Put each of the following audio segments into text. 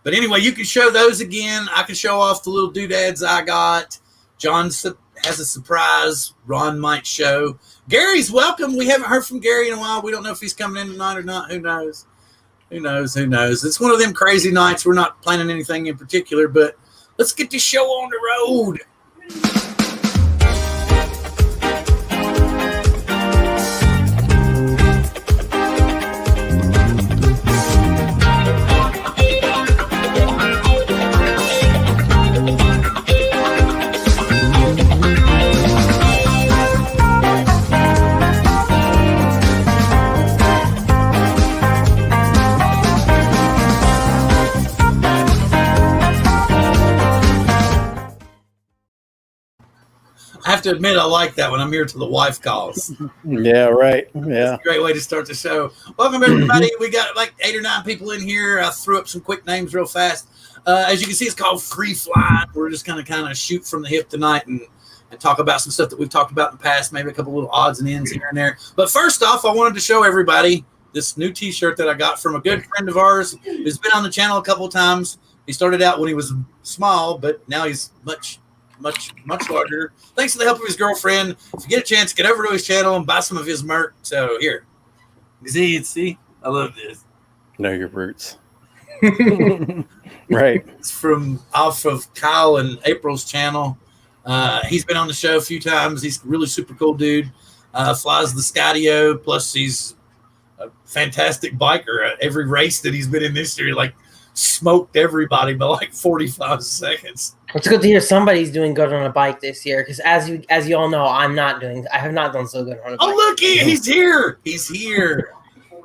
But anyway, you can show those again. I can show off the little doodads I got. John has a surprise Ron might show. Gary's welcome. We haven't heard from Gary in a while. We don't know if he's coming in tonight or not. Who knows? Who knows? Who knows? It's one of them crazy nights. We're not planning anything in particular, but let's get this show on the road. I have to admit, I like that when I'm here till the wife calls. Yeah, right. Yeah. That's a great way to start the show. Welcome, everybody. We got like 8 or 9 people in here. I threw up some quick names real fast. As you can see, it's called Free Flyin. We're just going to kind of shoot from the hip tonight and talk about some stuff that we've talked about in the past, maybe a couple little odds and ends here and there. But first off, I wanted to show everybody this new T-shirt that I got from a good friend of ours who's been on the channel a couple of times. He started out when he was small, but now he's much larger. Thanks to the help of his girlfriend. If you get a chance, get over to his channel and buy some of his merch. So here, see, I love this. Know your roots. Right. It's from off of Kyle and April's channel. He's been on the show a few times. He's a really super cool dude. Flies the Skydio. Plus, he's a fantastic biker. Every race that he's been in this year, like smoked everybody by like 45 seconds. It's good to hear somebody's doing good on a bike this year, because as you all know, I have not done so good on a bike. Oh, look, he's here. He's here.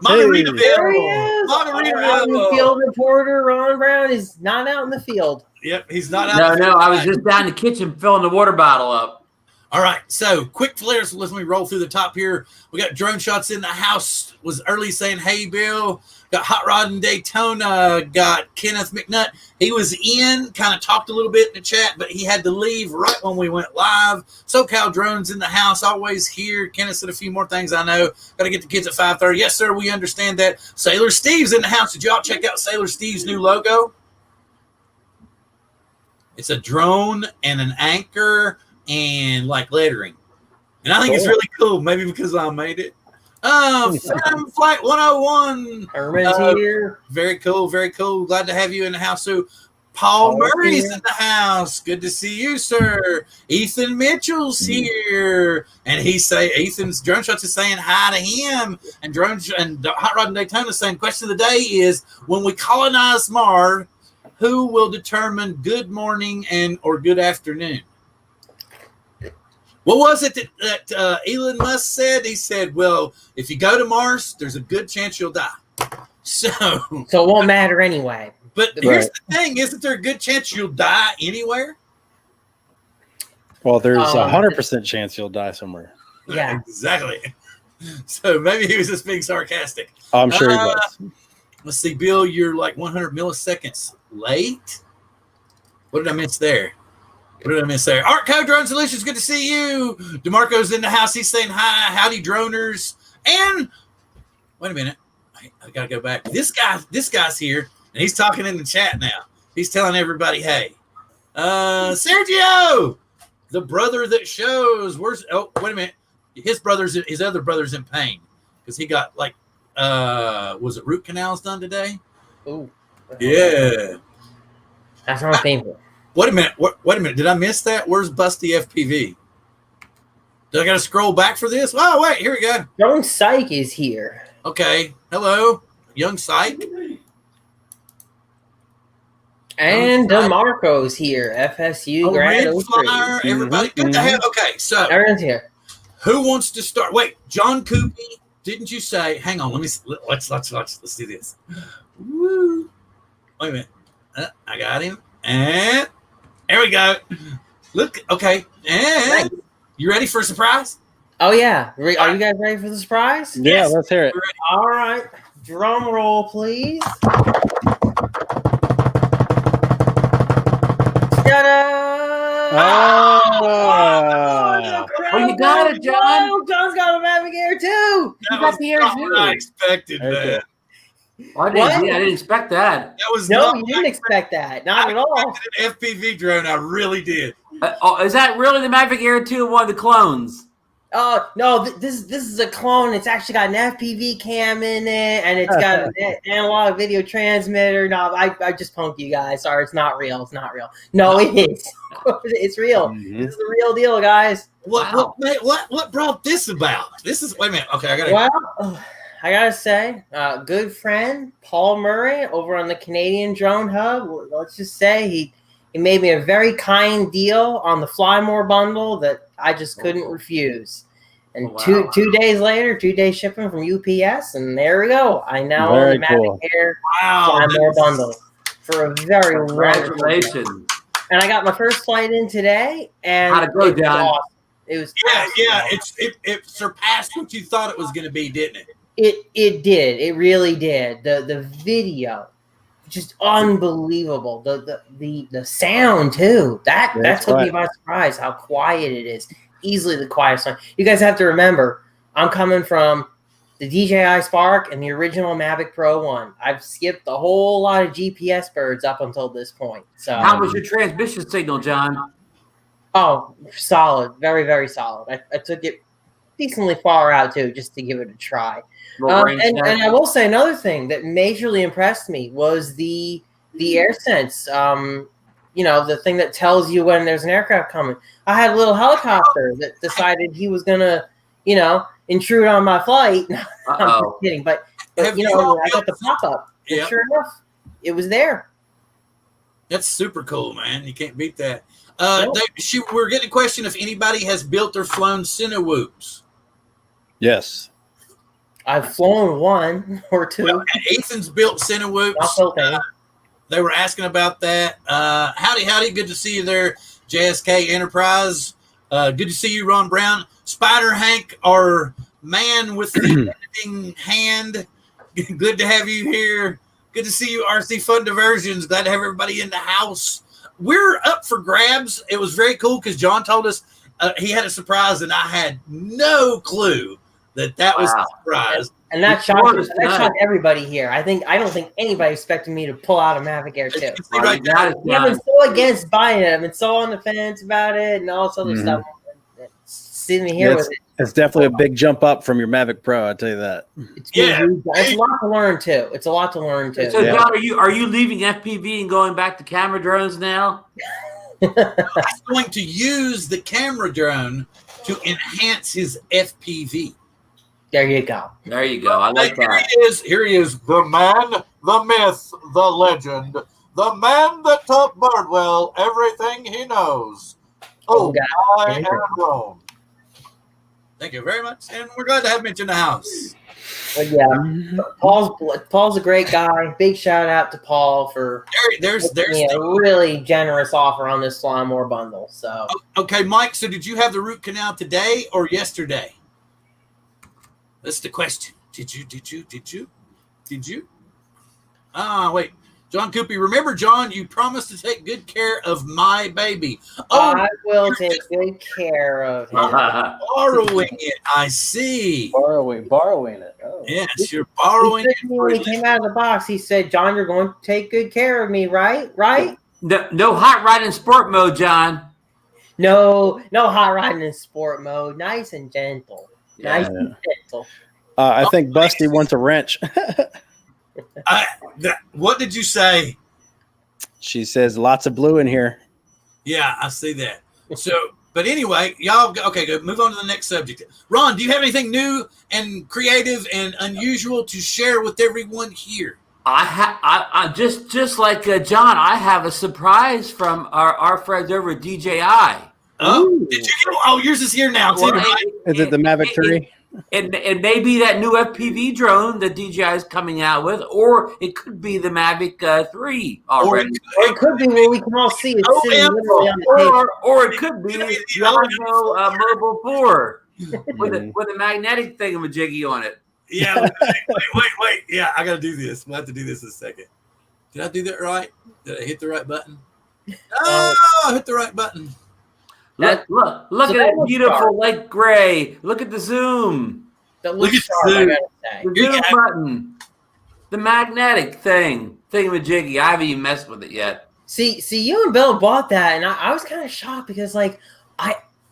Margarita There he is. Margarita Field reporter Ron Brown is not out in the field. Yep, he's not out. No, I was just down in the kitchen filling the water bottle up. All right, so quick flares. Let me roll through the top here. We got Drone Shots in the house. Was early saying, hey, Bill. Got Hot Rod in Daytona. Got Kenneth McNutt. He was in, kind of talked a little bit in the chat, but he had to leave right when we went live. SoCal Drones in the house, always here. Kenneth said a few more things I know. Got to get the kids at 5:30. Yes, sir, we understand that. Sailor Steve's in the house. Did y'all check out Sailor Steve's new logo? It's a drone and an anchor and like lettering. And I think it's really cool, maybe because I made it. Flight 101. Herman's here. Very cool, very cool. Glad to have you in the house. So Paul Murray's in the house. Good to see you, sir. Ethan Mitchell's here. And Ethan's Drone Shots is saying hi to him. And Hot Rod and Daytona saying, question of the day is, when we colonize Mars, who will determine good morning or good afternoon? What was it that Elon Musk said? He said, well, if you go to Mars, there's a good chance you'll die. So it won't matter anyway. But here's the thing. Isn't there a good chance you'll die anywhere? Well, there's a 100% chance you'll die somewhere. Yeah. Exactly. So maybe he was just being sarcastic. I'm sure he was. Let's see, Bill, you're like 100 milliseconds late. What did I miss there? Art Code Drone Solutions, good to see you. DeMarco's in the house. He's saying hi. Howdy, droners. And wait a minute. I got to go back. This guy's here, and he's talking in the chat now. He's telling everybody, hey, Sergio, the brother that shows. Wait a minute. His other brother's in pain because he got like, was it root canals done today? Oh, yeah. That's not painful. Wait a minute. Did I miss that? Where's Busty FPV? Do I got to scroll back for this? Oh, wait. Here we go. Young Psych is here. Okay. Hello, Young Psych. And DeMarco's here. FSU grad. Flyer, everybody. Good to have. Okay, so everyone's here. Who wants to start? Wait, John Cuppi. Didn't you say? Hang on. Let's do this. Woo. Wait a minute. I got him. And there we go. Look, okay. And you ready for a surprise? Oh, yeah. Are you guys ready for the surprise? Yeah, yes. Let's hear it. All right. Drum roll, please. Oh, you got it, John. John's got a navigator, too. That was not what I expected, man. I What? didn't expect that. That was No, not you didn't expect that. Not at all. an FPV drone. I really did. Is that really the Mavic Air 2 one of the clones? Oh no, this is a clone. It's actually got an FPV cam in it, and it's got an analog video transmitter. No, I just punked you guys. Sorry, it's not real. It's not real. No, it is. It's real. Mhm. This is the real deal, guys. What brought this about? This is wait a minute. Okay, I gotta. Well, I gotta say, good friend Paul Murray over on the Canadian Drone Hub. Let's just say he made me a very kind deal on the Fly More bundle that I just couldn't refuse. And two days later, 2 day shipping from UPS, and there we go. I now own the Mavic Air Fly More bundle for a very wonderful deal. Congratulations. And I got my first flight in today, and How'd it go, was John? awesome. It was It surpassed what you thought it was going to be, didn't it? It did. It really did. The video, just unbelievable. The sound too. That took me by surprise. How quiet it is. Easily the quietest one. You guys have to remember, I'm coming from the DJI Spark and the original Mavic Pro 1. I've skipped a whole lot of GPS birds up until this point. So How was your transmission signal, John? oh, solid. Very, very solid. I took it decently far out too, just to give it a try. And I will say another thing that majorly impressed me was the AirSense. The thing that tells you when there's an aircraft coming. I had a little helicopter that decided he was gonna, intrude on my flight. I'm just kidding, but I got the pop up. Yeah. Sure enough, it was there. That's super cool, man. You can't beat that. We're getting a question if anybody has built or flown Cinewhoops. Yes. I've flown one or two. Well, Ethan's built Cinewhoops. They were asking about that. Howdy. Good to see you there, JSK Enterprise. Good to see you, Ron Brown. Spider Hank, our man with the editing hand. Good to have you here. Good to see you, RC Fun Diversions. Glad to have everybody in the house. We're up for grabs. It was very cool because John told us he had a surprise, and I had no clue that was a surprise. And that shocked everybody here. I don't think anybody expected me to pull out a Mavic Air 2. Right I've been so against buying it. I've been so on the fence about it and all this other stuff. Sitting here with it. It's definitely a big jump up from your Mavic Pro, I'll tell you that. It's a lot to learn too. So John, are you leaving FPV and going back to camera drones now? I'm going to use the camera drone to enhance his FPV. There you go. I like that. Here he is. The man, the myth, the legend. The man that taught Bardwell everything he knows. I am Rome. Thank you very much. And we're glad to have Mitch in the house. Well, yeah. Paul's a great guy. Big shout out to Paul for there's a really generous offer on this Fly More bundle. So okay, Mike, so did you have the root canal today or yesterday? That's the question. Did you? Wait. John Cuppi, remember, John, you promised to take good care of my baby. I will take good care of him. Borrowing it, I see. Borrowing it. Oh. Yes, you're borrowing it. When he came out of the box, he said, John, you're going to take good care of me, right? Right? No hot rod in sport mode, John. No hot riding in sport mode. Nice and gentle. Nice and gentle. I think Busty wants a wrench. What did you say? She says lots of blue in here. Yeah, I see that. So, but anyway, y'all, okay, good. Move on to the next subject. Ron, do you have anything new and creative and unusual to share with everyone here? I just like John, I have a surprise from our friends over at DJI. Oh, did you get? Oh, yours is here now too, right? Is it the Mavic 3? It may be that new FPV drone that DJI is coming out with, or it could be the Mavic 3 already. Or it could be where we can all see it sitting literally on the table. Or it could be the Yamaha Mobile 4 with a magnetic thingamajiggy on it. Yeah, wait. Yeah, I got to do this. We'll have to do this in a second. Did I do that right? Did I hit the right button? Oh, I hit the right button. Look at that beautiful light gray. Look at the zoom. Look at the zoom. The zoom button. The magnetic thingamajiggy. I haven't even messed with it yet. See, you and Bill bought that, and I was kind of shocked because, like,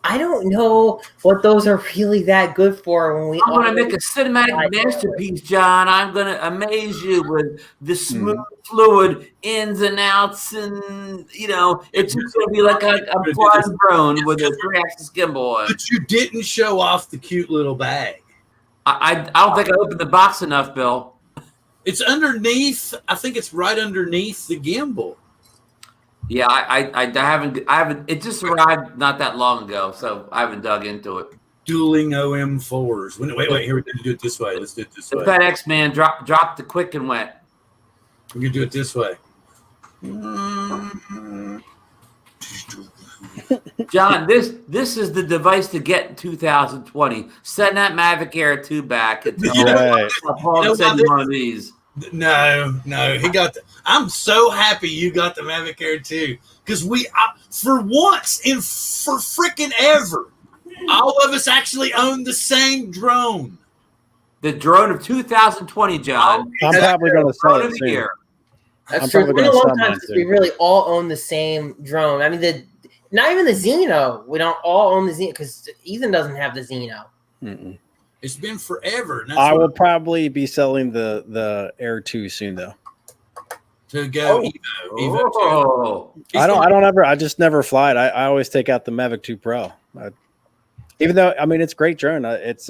I don't know what those are really that good for. When I'm going to make a cinematic masterpiece, John. I'm going to amaze you with the smooth fluid ins and outs, and it's just going to be like a flying drone with a 3-axis gimbal. But you didn't show off the cute little bag. I don't think I opened the box enough, Bill. It's underneath. I think it's right underneath the gimbal. Yeah, I haven't. It just arrived not that long ago, so I haven't dug into it. Dueling OM4s. Wait. Here, we're going to do it this way. Let's do it this way. The FedEx man dropped the quick and went. We're going to do it this way. John, this is the device to get in 2020. Send that Mavic Air 2 back. And Paul send one of these. No, he got I'm so happy you got the Mavic Air 2 because for once for freaking ever, all of us actually own the same drone. The drone of 2020, John. I'm probably going to sell it soon. That's true. It's been a long time since we really all own the same drone. I mean, not even the Xeno. We don't all own the Xeno because Ethan doesn't have the Xeno. Mm-mm. It's been forever. I will probably be selling the Air 2 soon, though. To go Evo 2. I just never fly it. I always take out the Mavic 2 Pro. Even though, I mean, it's a great drone. It's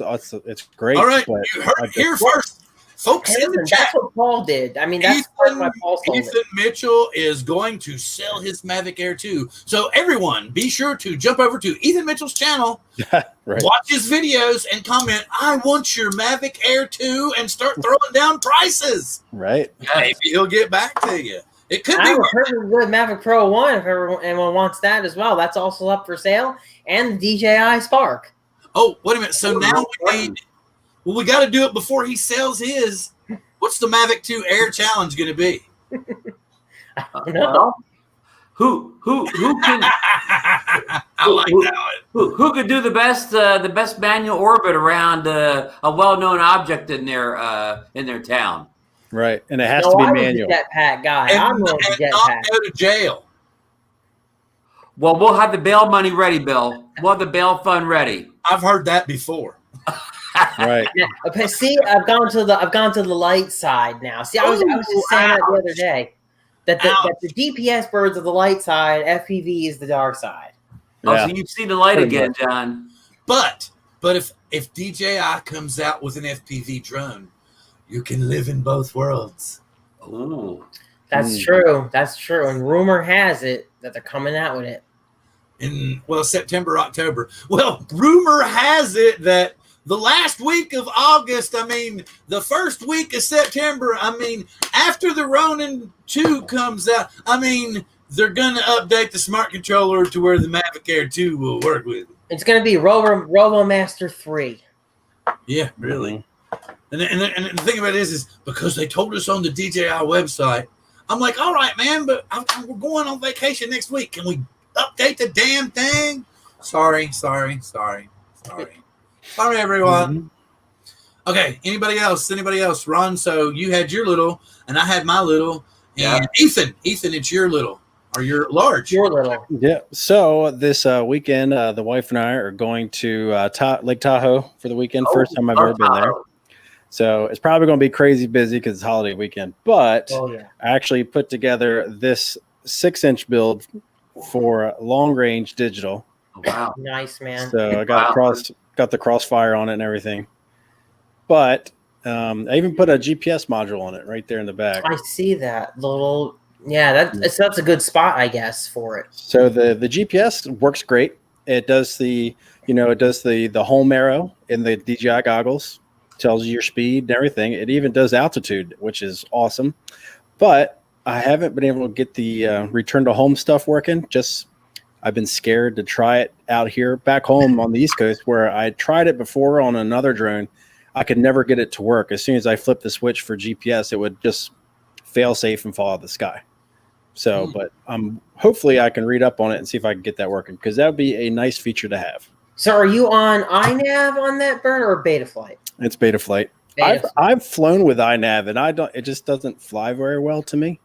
great. All right, you heard here first. Folks in the chat. That's what Paul did. I mean, that's why Paul sold Ethan Mitchell is going to sell his Mavic Air 2. So everyone, be sure to jump over to Ethan Mitchell's channel, right. Watch his videos, and comment, I want your Mavic Air 2, and start throwing down prices. Right. Maybe he'll get back to you. It could I be have a perfect good Mavic Pro 1 if anyone wants that as well. That's also up for sale. And the DJI Spark. Oh, wait a minute. So now we got to do it before he sells his. What's the Mavic 2 Air Challenge going to be? I don't know. Who can? I like that one. Who could do the best manual orbit around a well-known object in their town? Right, and it has to be manual. Jetpack guy. And not go to jail. Well, we'll have the bail money ready, Bill. We'll have the bail fund ready. I've heard that before. Right. Okay. See, I've gone to the light side now. See, I was just saying that the other day that the DPS birds are the light side, FPV is the dark side. Oh, so you've seen the light again, John. But if DJI comes out with an FPV drone, you can live in both worlds. Ooh. That's true. That's true. And rumor has it that they're coming out with it. In September, October. Well, rumor has it that the last week of August, I mean, the first week of September, I mean, after the Ronin 2 comes out, I mean, they're going to update the smart controller to where the Mavic Air 2 will work with it. It's going to be RoboMaster 3. Yeah, really. And the thing about it is because they told us on the DJI website, I'm like, all right, man, but we're going on vacation next week. Can we update the damn thing? Sorry, everyone. Okay, anybody else? Ron, so you had your little, and I had my little. And Ethan, it's your little, or your large. Your little. Yeah. So this weekend, the wife and I are going to Lake Tahoe for the weekend. First time I've ever been there. So it's probably going to be crazy busy because it's holiday weekend. But I actually put together this 6-inch build for long range digital. Wow. Nice, man. So I got the crossfire on it and everything. But I even put a GPS module on it right there in the back. I see that little. Yeah, that's a good spot, I guess, for it. So the GPS works great. It does the home arrow in the DJI goggles. Tells you your speed and everything. It even does altitude, which is awesome. But I haven't been able to get the return to home stuff working. I've been scared to try it out here back home on the East Coast where I tried it before on another drone. I could never get it to work. As soon as I flipped the switch for GPS, it would just fail safe and fall out of the sky. So, but hopefully I can read up on it and see if I can get that working because that would be a nice feature to have. So are you on iNav on that bird or BEATAFLIGHT? It's BEATAFLIGHT. I've flown with iNav, and it just doesn't fly very well to me.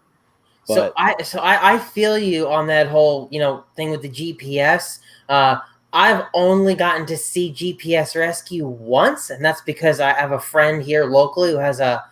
But. So I feel you on that whole thing with the GPS. I've only gotten to see GPS rescue once, and that's because I have a friend here locally who has a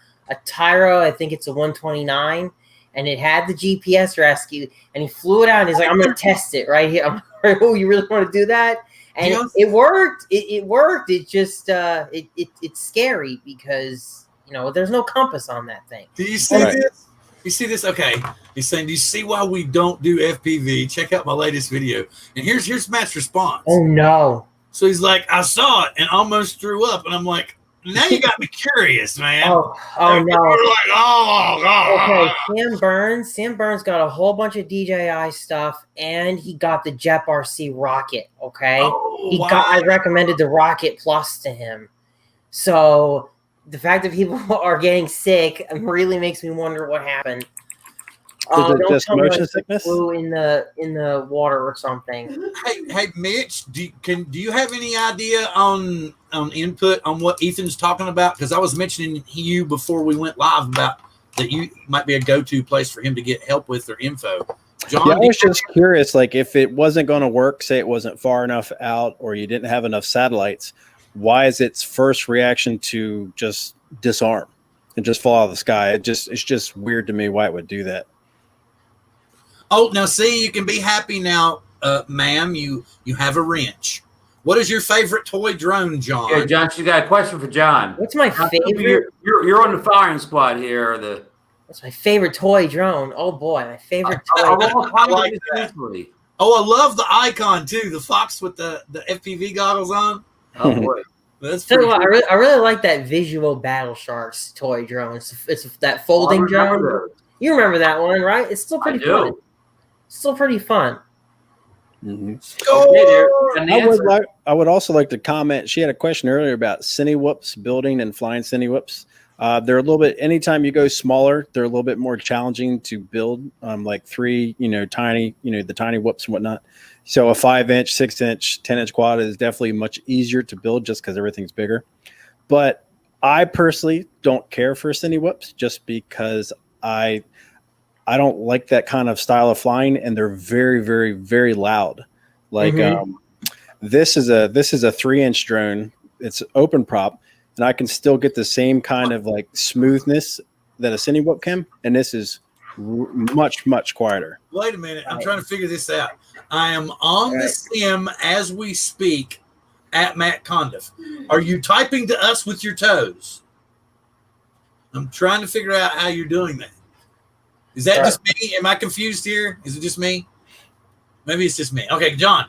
Tyro. I think it's a 129, and it had the GPS rescue, and he flew it out, and he's like, "I'm going to test it right here." I'm like, "Oh, you really want to do that?" And it worked. It worked. It just it's scary because there's no compass on that thing. Do you see this? You see this? Okay. He's saying, do you see why we don't do FPV? Check out my latest video. And here's Matt's response. Oh, no. So he's like, I saw it and almost threw up. And I'm like, now you got me curious, man. Oh no. We're like, oh, God. Okay, Sam Burns got a whole bunch of DJI stuff, and he got the Jet RC Rocket, okay? I recommended the Rocket Plus to him. So the fact that people are getting sick really makes me wonder what happened. Don't tell me sickness? Flew in the water or something. Hey, Mitch, do you have any idea on input on what Ethan's talking about? Because I was mentioning you before we went live about that you might be a go-to place for him to get help with their info. John, I was just curious, like if it wasn't going to work, say it wasn't far enough out, or you didn't have enough satellites. Why is its first reaction to just disarm and just fall out of the sky? It's just weird to me why it would do that. Oh, now see, you can be happy now, ma'am. You have a wrench. What is your favorite toy drone, John? Yeah, John, she's got a question for John. What's my favorite? You're on the firing squad here. What's my favorite toy drone? Oh boy, my favorite toy. I like that. Oh, I love the icon too. The fox with the FPV goggles on. Oh boy, that's pretty cool. I really like that Visual Battle Sharks toy drone. It's that folding drone. You remember that one, right? It's still pretty fun. Still pretty fun. Mm-hmm. I would also like to comment. She had a question earlier about CineWhoops building and flying CineWhoops. They're a little bit. Anytime you go smaller, they're a little bit more challenging to build. Like three, tiny, the tiny whoops and whatnot. So a 5-inch, 6-inch, 10-inch quad is definitely much easier to build just because everything's bigger. But I personally don't care for CineWhoops just because I don't like that kind of style of flying, and they're very, very, very loud. Like this is a 3-inch drone. It's open prop, and I can still get the same kind of like smoothness that a CineWhoop can, and this is much, much quieter. Wait a minute, I'm trying to figure this out. I am on the sim as we speak at Matt Condiff. Are you typing to us with your toes? I'm trying to figure out how you're doing that. Is that just me? Am I confused here? Is it just me? Maybe it's just me. Okay, John.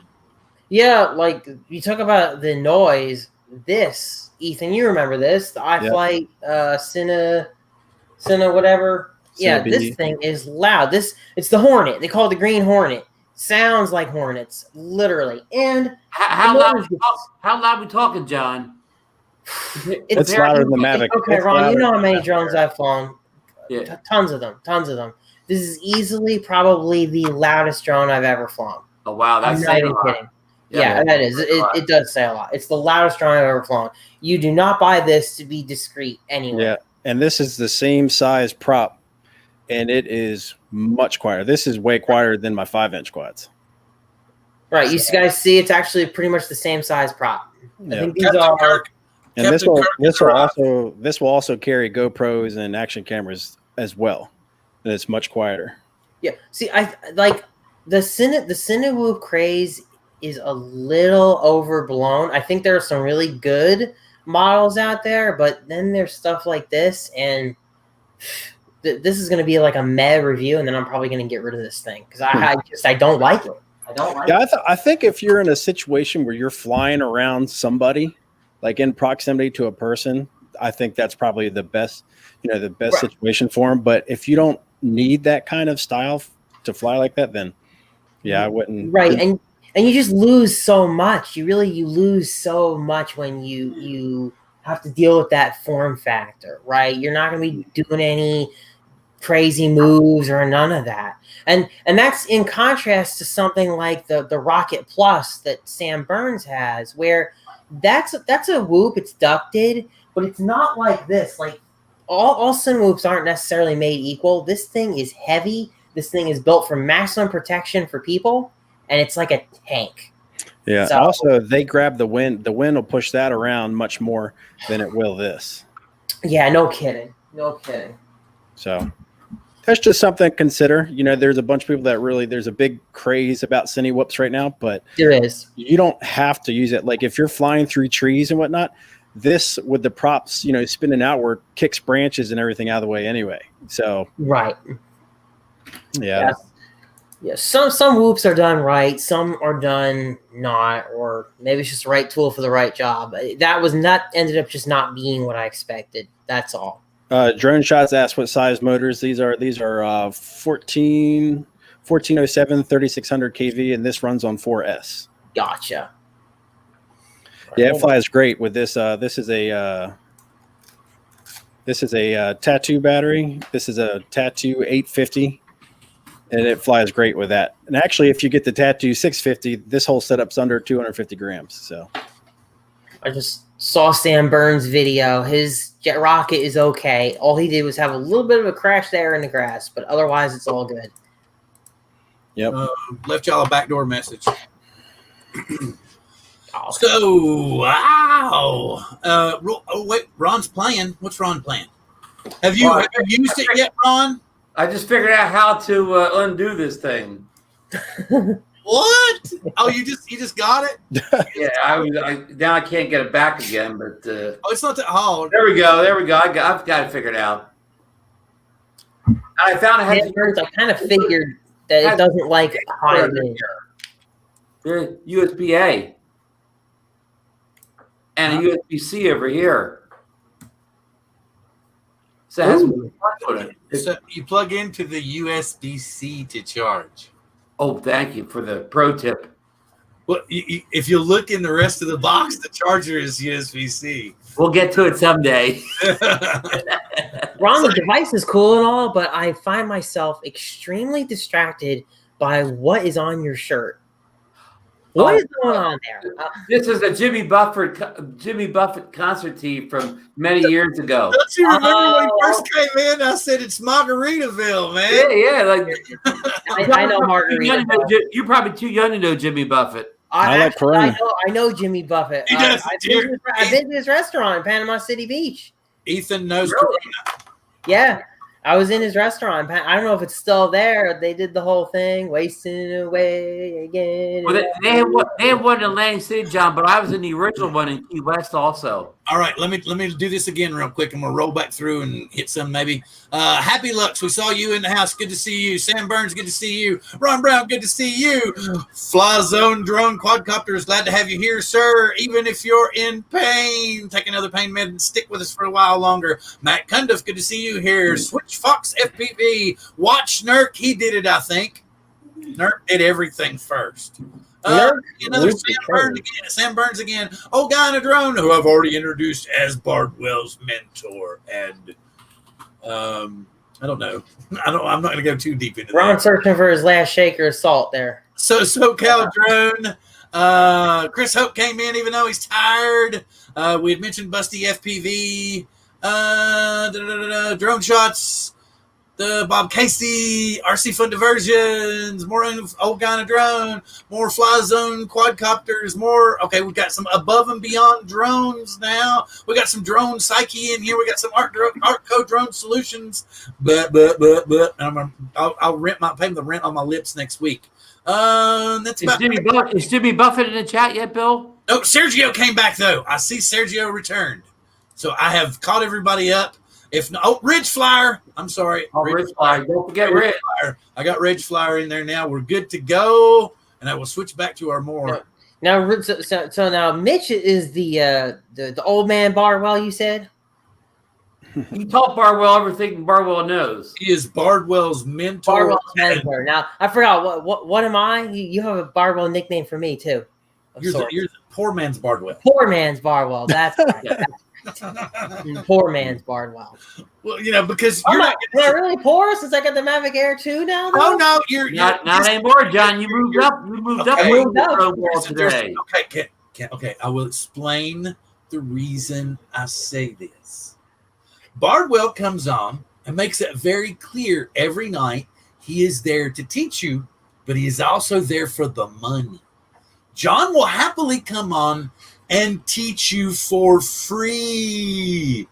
Yeah, like you talk about the noise. This, Ethan, you remember this? The iFlight Cine whatever. Yeah, this thing is loud. It's the Hornet. They call it the Green Hornet. Sounds like hornets, literally. And how loud we talking, John? It's louder than the Mavic. Okay, Ron, you know how many drones I've flown. Yeah. Tons of them. This is easily probably the loudest drone I've ever flown. Oh, wow. That's not even kidding. Yeah, that is. It does say a lot. It's the loudest drone I've ever flown. You do not buy this to be discreet anyway. Yeah, and this is the same size prop, and it is much quieter. This is way quieter than my 5-inch quads. Right. You guys see it's actually pretty much the same size prop. Yeah. I think these are... And this will also carry GoPros and action cameras as well, and it's much quieter. Yeah, see, I like the CineWhoop craze is a little overblown. I think there are some really good models out there, but then there's stuff like this, and this is going to be like a meh review, and then I'm probably going to get rid of this thing because I don't like it. I think if you're in a situation where you're flying around somebody, like in proximity to a person, I think that's probably the best, situation for them. But if you don't need that kind of style to fly like that, then I wouldn't. Right, and you just lose so much. You lose so much when you have to deal with that form factor, right? You're not going to be doing any crazy moves or none of that. And that's in contrast to something like the Rocket Plus that Sam Burns has, where that's a whoop. It's ducted, but but it's not like this. Like all sunroofs aren't necessarily made equal. This thing is heavy. This thing is built for maximum protection for people, and it's like a tank. Yeah. So, also, they grab the wind. The wind will push that around much more than it will this. Yeah, no kidding. No kidding. So that's just something to consider. You know, there's a bunch of people that really, there's a big craze about cine whoops right now, but there is. You don't have to use it. Like if you're flying through trees and whatnot, this with the props, you know, spinning outward kicks branches and everything out of the way anyway. So right. Yeah. Yeah. Some whoops are done right. Some are done not, or maybe it's just the right tool for the right job. That was not ended up just not being what I expected. That's all. Drone Shots asked what size motors these are. These are 1407 3600 kV, and this runs on 4S. Gotcha. Yeah, it flies great with this. This is a Tattoo battery. This is a Tattoo 850, and it flies great with that. And actually, if you get the Tattoo 650, this whole setup's under 250 grams. So I just saw Sam Burns' video. His jet rocket is okay. All he did was have a little bit of a crash there in the grass, but otherwise it's all good. Yep. Left y'all a backdoor message. So, wow. Oh, wait, Ron's playing. What's Ron playing? Have you used it yet, Ron? I just figured out how to undo this thing. What? Oh, you just got it? Yeah, now I can't get it back again. But oh, it's not that hard. There we go. I've got it figured out. I found I kind of figured that it doesn't like high wind. There's USB-A and a USB-C over here. So, So you plug into the USB-C to charge. Oh, thank you for the pro tip. Well, if you look in the rest of the box, the charger is USB-C. We'll get to it someday. Ron, the device is cool and all, but I find myself extremely distracted by what is on your shirt. What is going on there? This is a Jimmy Buffett concert tee from many years ago. Don't you remember when he first came in? I said it's Margaritaville, man. Yeah. Like I know Margaritaville. You're probably too young to know Jimmy Buffett. I like Corona. I know Jimmy Buffett. I've been to his restaurant in Panama City Beach. Ethan knows Corona. Yeah. I was in his restaurant. I don't know if it's still there. They did the whole thing, wasting away again. Well, they had one in Atlantic City, John, but I was in the original one in Key West also. All right, let me do this again real quick, and we'll roll back through and hit some maybe. Happy Lux, we saw you in the house. Good to see you. Sam Burns, good to see you. Ron Brown, good to see you. Fly Zone Drone Quadcopters, glad to have you here, sir. Even if you're in pain, take another pain med and stick with us for a while longer. Matt Cundiff, good to see you here. Switch Fox FPV, watch Nurk. He did it, I think. Nurk did everything first. Another Sam Burns again. Oh, guy in a drone who I've already introduced as Bardwell's mentor, and I don't know. I'm not going to go too deep into that. Ron searching for his last shaker of salt there. So SoCal Drone. Chris Hope came in even though he's tired. We had mentioned Busty FPV. Drone Shots. The Bob Casey, RC Fun Diversions, more old guy in a drone, more Fly Zone quadcopters, more. Okay, we've got some above and beyond drones now. We got some drone psyche in here. We got some Artco drone solutions. But I'll pay the rent on my lips next week. That's about. Is Jimmy Buffett in the chat yet, Bill? No, Sergio came back though. I see Sergio returned, so I have caught everybody up. If not, Ridge Flyer. I'm sorry. Ridge Flyer. Don't forget Ridge Flyer. I got Ridge Flyer in there now. We're good to go, and I will switch back to our more. Now, so now Mitch is the old man Bardwell. You said he taught Bardwell everything Bardwell knows. He is Bardwell's mentor. Bardwell's mentor. Now I forgot what am I? You have a Bardwell nickname for me too. You're the poor man's Bardwell. Poor man's Bardwell. That's right. Poor man's Bardwell. Well, you know, because you're not really poor since I got the Mavic Air 2 now. Though? Oh no, you're not anymore, John. You moved up. You moved up. Today. Okay. I will explain the reason I say this. Bardwell comes on and makes it very clear every night he is there to teach you, but he is also there for the money. John will happily come on and teach you for free,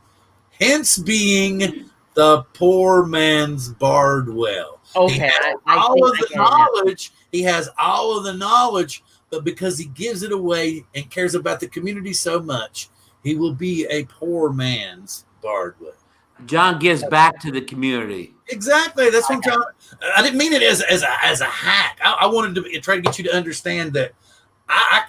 hence being the poor man's Bardwell. Okay, He has all of the knowledge, but because he gives it away and cares about the community so much, he will be a poor man's Bardwell. John gives back to the community. Exactly. That's what I'm trying. I didn't mean it as a hack. I wanted to try to get you to understand that.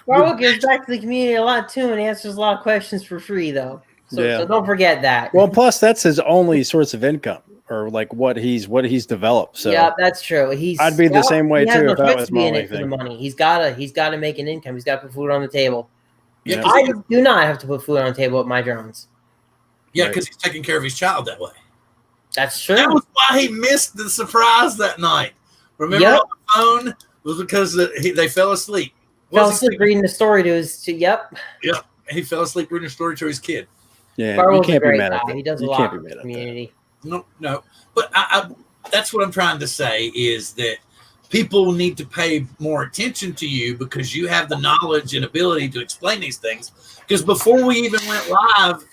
Bardwell gives back to the community a lot too, and answers a lot of questions for free, though. So don't forget that. Well, plus that's his only source of income, or like what he's developed. So yeah, that's true. I'd be the same way too if that was my only thing. Money. He's gotta make an income. He's got to put food on the table. Yeah, I do not have to put food on the table with my drones. Yeah, because he's taking care of his child that way. That's true. That was why he missed the surprise that night. Remember on the phone? It was because they fell asleep. Fell asleep reading the story to his. Yep. Yep. He fell asleep reading a story to his kid. Yeah, you can't be mad at that. He does a lot for the community. No. But that's what I'm trying to say is that people need to pay more attention to you because you have the knowledge and ability to explain these things. Because before we even went live,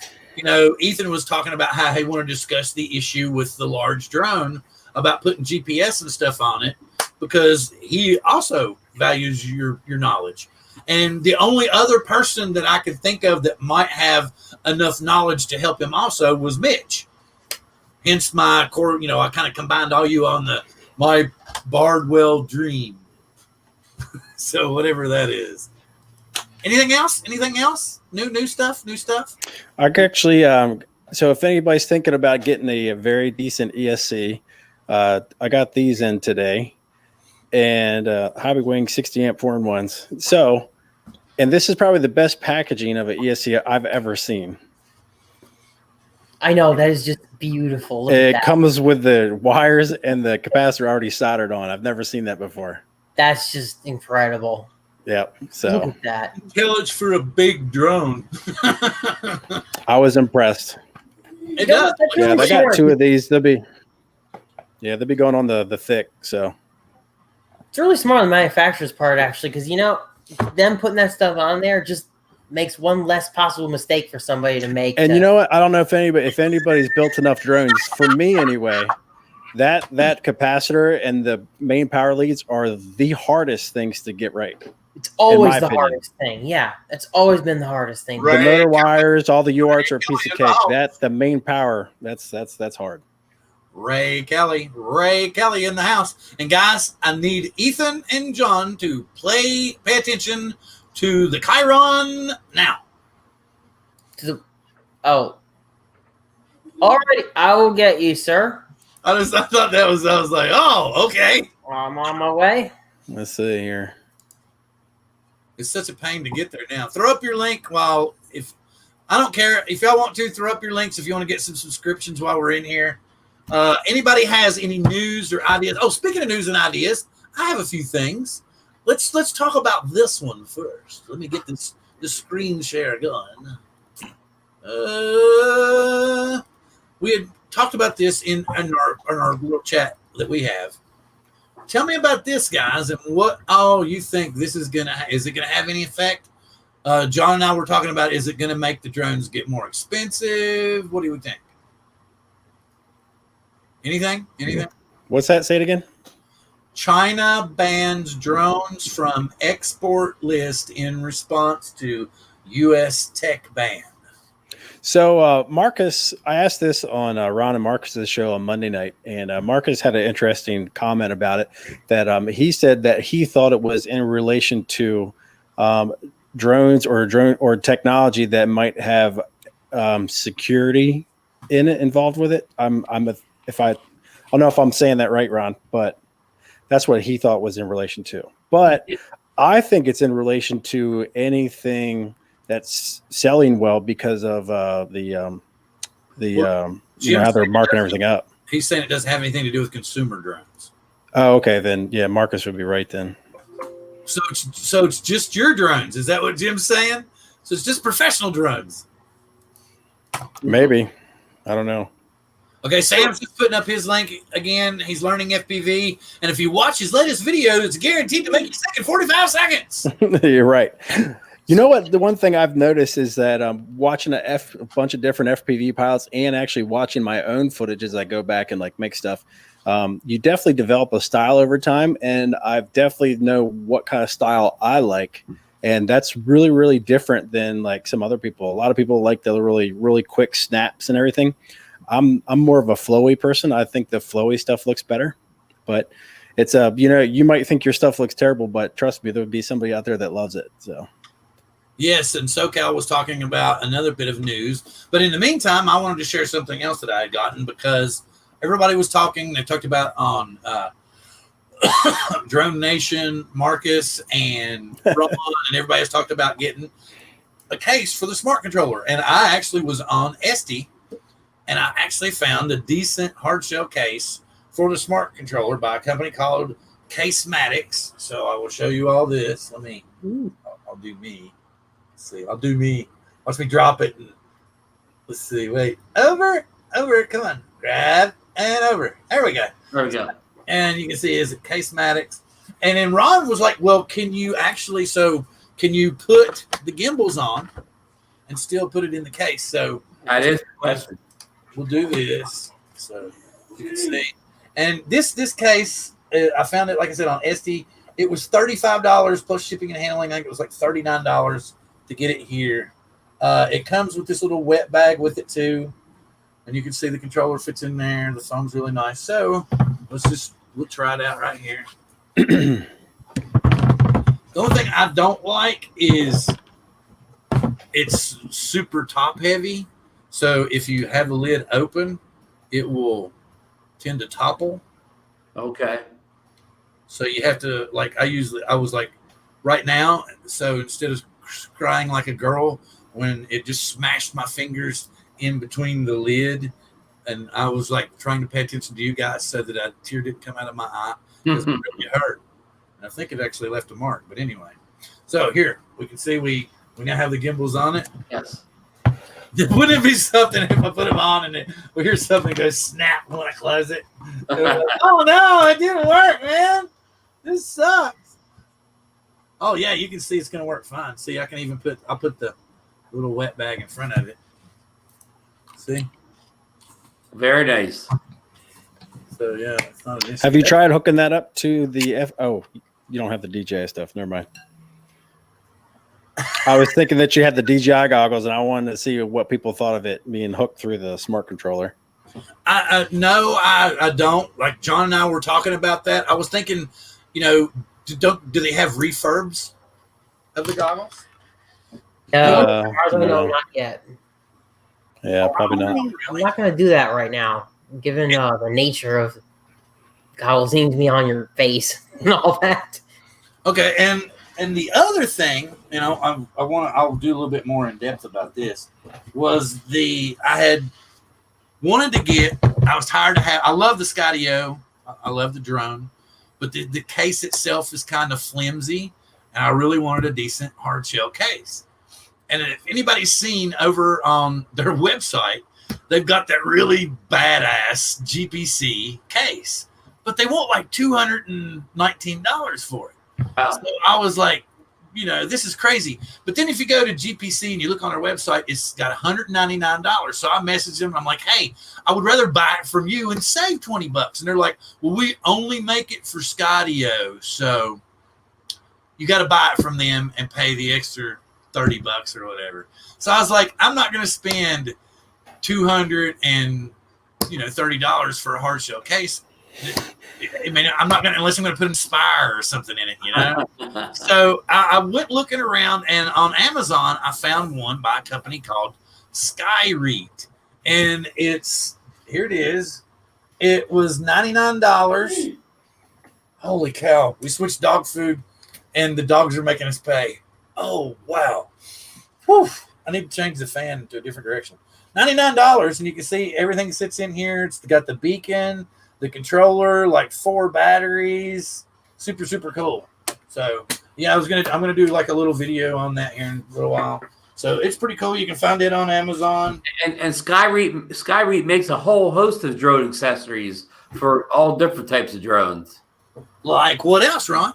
Ethan was talking about how he wanted to discuss the issue with the large drone about putting GPS and stuff on it because he also values your knowledge. And the only other person that I could think of that might have enough knowledge to help him also was Mitch. Hence my core, I kind of combined all you on my Bardwell dream. So whatever that is. Anything else? New stuff? I could actually, so if anybody's thinking about getting a very decent ESC, I got these in today. And Hobby Wing 60 amp 4-in-1s. So, and this is probably the best packaging of an ESC I've ever seen. I know, that is just beautiful. It comes with the wires and the capacitor already soldered on. I've never seen that before. That's just incredible. Yeah. So look at that. Intelligence for a big drone. I was impressed. It does. Yeah, they got two of these. They'll be going on the thick. So it's really smart on the manufacturer's part, actually, because them putting that stuff on there just makes one less possible mistake for somebody to make. And you know what? I don't know if anybody's built enough drones. For me, anyway, that capacitor and the main power leads are the hardest things to get right. It's always the hardest thing. Yeah, it's always been the hardest thing. The motor wires, all the UARTs are a piece of cake. That's the main power. That's hard. Ray Kelly in the house. And guys, I need Ethan and John to pay attention to the Chiron now. All right, I will get you, sir. I thought that was, I was like, oh, okay. I'm on my way. Let's see here. It's such a pain to get there now. Throw up your link I don't care if y'all want to throw up your links if you want to get some subscriptions while we're in here. Anybody has any news or ideas? Oh, speaking of news and ideas, I have a few things. Let's talk about this one first. Let me get the screen share going. We had talked about this in our little chat that we have. Tell me about this, guys, and what all you think this is gonna. Is it gonna have any effect? John and I were talking about. Is it gonna make the drones get more expensive? What do you think? Anything? What's that? Say it again. China bans drones from export list in response to U.S. tech ban. So, Marcus, I asked this on Ron and Marcus's show on Monday night, and Marcus had an interesting comment about it. That he said that he thought it was in relation to drones or technology that might have security in it involved with it. I don't know if I'm saying that right, Ron, but that's what he thought was in relation to. But I think it's in relation to anything that's selling well because of how they're marking everything up. He's saying it doesn't have anything to do with consumer drones. Oh, okay. Then yeah, Marcus would be right then. So it's just your drones. Is that what Jim's saying? So it's just professional drugs. Maybe. I don't know. Okay, Sam's just putting up his link again. He's learning FPV. And if you watch his latest video, it's guaranteed to make you sick in 45 seconds. You're right. You know what? The one thing I've noticed is that watching a bunch of different FPV pilots and actually watching my own footage as I go back and like make stuff, you definitely develop a style over time. And I've definitely know what kind of style I like. And that's really, really different than like some other people. A lot of people like the really, really quick snaps and everything. I'm more of a flowy person. I think the flowy stuff looks better, but it's you might think your stuff looks terrible, but trust me, there would be somebody out there that loves it. So. Yes, and SoCal was talking about another bit of news. But in the meantime, I wanted to share something else that I had gotten because everybody was talking. They talked about on Drone Nation, Marcus, and Ron, and everybody has talked about getting a case for the smart controller. And I actually was on Esty, and I actually found a decent hard shell case for the smart controller by a company called Casematics. So I will show you all this. I'll do me. Let's see. I'll do me. Watch me drop it. And let's see. Wait. Over. Come on. Grab and over. There we go. There we go. And you can see it's Casematics. And then Ron was like, well, can you put the gimbals on and still put it in the case? So that is the question. We'll do this. So you can see. And this case, I found it, like I said, on Esty. It was $35 plus shipping and handling. I think it was like $39 to get it here. It comes with this little wet bag with it too. And you can see the controller fits in there. The foam's really nice. So we'll try it out right here. The only thing I don't like is it's super top heavy. So if you have the lid open, it will tend to topple. Okay. So you have to, like, I was like right now. So instead of crying like a girl when it just smashed my fingers in between the lid, and I was like trying to pay attention to you guys so that a tear didn't come out of my eye because it really hurt. And I think it actually left a mark. But anyway, so here we can see we now have the gimbals on it. Yes. Wouldn't it be something if I put them on and we hear something go snap when I close it? Like, oh no, it didn't work, man. This sucks. Oh yeah, you can see it's gonna work fine. See, I'll put the little wet bag in front of it. See? Very nice. So yeah, it's not an issue. Have you tried hooking that up to the Oh, you don't have the DJI stuff. Never mind. I was thinking that you had the DJI goggles, and I wanted to see what people thought of it being hooked through the smart controller. No, I don't. Like John and I were talking about that. I was thinking, do they have refurbs of the goggles? No, not yet. Yeah, probably not. I'm not going to do that right now, given the nature of goggles needing to be on your face and all that. Okay, and the other thing, I'll do a little bit more in depth about this. Was I had wanted to get. I was tired to have. I love the Skydio. I love the drone, but the case itself is kind of flimsy, and I really wanted a decent hard shell case. And if anybody's seen over on their website, they've got that really badass GPC case, but they want like $219 for it. Wow. So I was like, this is crazy. But then if you go to GPC and you look on their website, it's got $199. So I messaged them. And I'm like, hey, I would rather buy it from you and save $20. And they're like, well, we only make it for Skydio, so you got to buy it from them and pay the extra $30 or whatever. So I was like, I'm not going to spend $230 for a hard shell case. I mean, I'm not going to, unless I'm going to put Inspire or something in it, So I went looking around, and on Amazon, I found one by a company called Skyreet. And here it is. It was $99. Holy cow. We switched dog food, and the dogs are making us pay. Oh, wow. Whew. I need to change the fan to a different direction. $99, and you can see everything sits in here. It's got the beacon, the controller, like 4 batteries. Super, super cool. So, yeah, I'm gonna do like a little video on that here in a little while. So it's pretty cool. You can find it on Amazon. And Skyreap makes a whole host of drone accessories for all different types of drones. Like what else, Ron?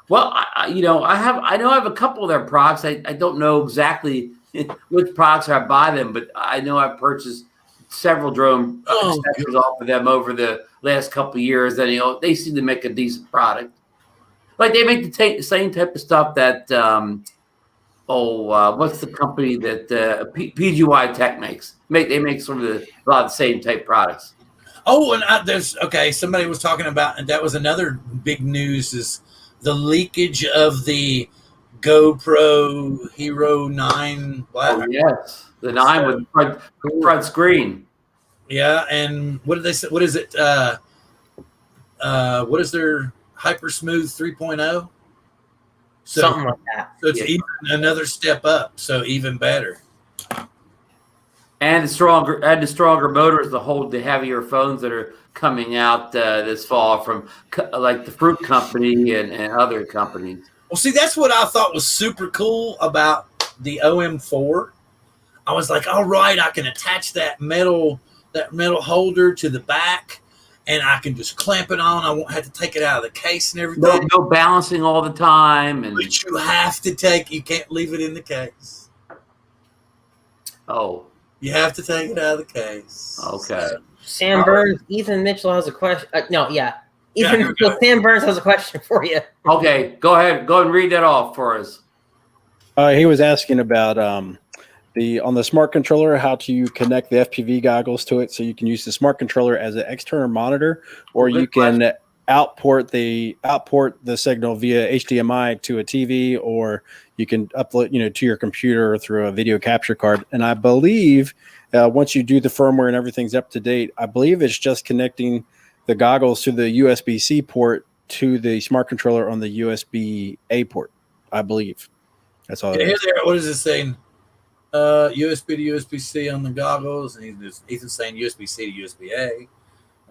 Well, I know I have a couple of their products. I don't know exactly which products I buy them, but I know I've purchased several drone accessories off of them over the last couple of years. And they seem to make a decent product. Like they make the same type of stuff that what's the company that PGY Tech makes? They make sort of a lot of the same type products. Oh, and somebody was talking about, and that was another big news, is the leakage of the GoPro Hero 9 Black. Oh, yes, the 9 with front screen. Yeah, and what did they say? What is it? What is their Hyper Smooth 3.0? Something like that. So it's even another step up, so even better. And the stronger motors to hold the heavier phones that are coming out this fall from like the Fruit Company and other companies. Well, see, that's what I thought was super cool about the OM4. I was like, all right, I can attach that metal holder to the back, and I can just clamp it on. I won't have to take it out of the case and everything. No balancing all the time. But you can't leave it in the case. Oh. You have to take it out of the case. Okay. Sam Burns, Ethan Mitchell has a question. Sam Burns has a question for you. Okay, go ahead. Go and read that off for us. He was asking about on the smart controller, how to connect the FPV goggles to it, so you can use the smart controller as an external monitor, or you can outport the signal via HDMI to a TV, or you can upload to your computer through a video capture card. And I believe once you do the firmware and everything's up to date, I believe it's just connecting the goggles to the USB-C port to the smart controller on the USB-A port. I believe that's all. What is it saying? USB to USB-C on the goggles, and Ethan's saying USB-C to USB-A.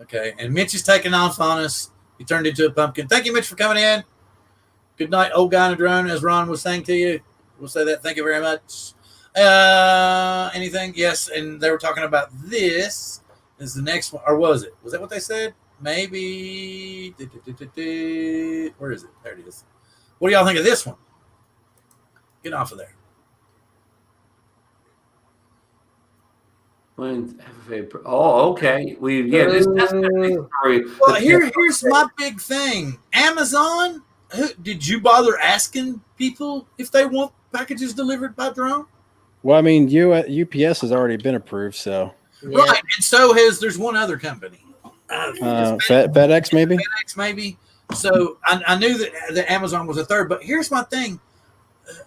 Okay, and Mitch is taking off on us. He turned into a pumpkin. Thank you, Mitch, for coming in. Good night, old guy in a drone, as Ron was saying to you. We'll say that. Thank you very much. Anything? Yes, and they were talking about this is the next one. Or was it? Was that what they said? Maybe. Where is it? There it is. What do y'all think of this one? Get off of there. Oh, okay. That's a big story. Well, here's my big thing. Amazon, did you bother asking people if they want packages delivered by drone? Well, I mean, UPS has already been approved, so. Yeah. Right, and so there's one other company. FedEx, maybe? FedEx, maybe. So I knew that Amazon was a third, but here's my thing.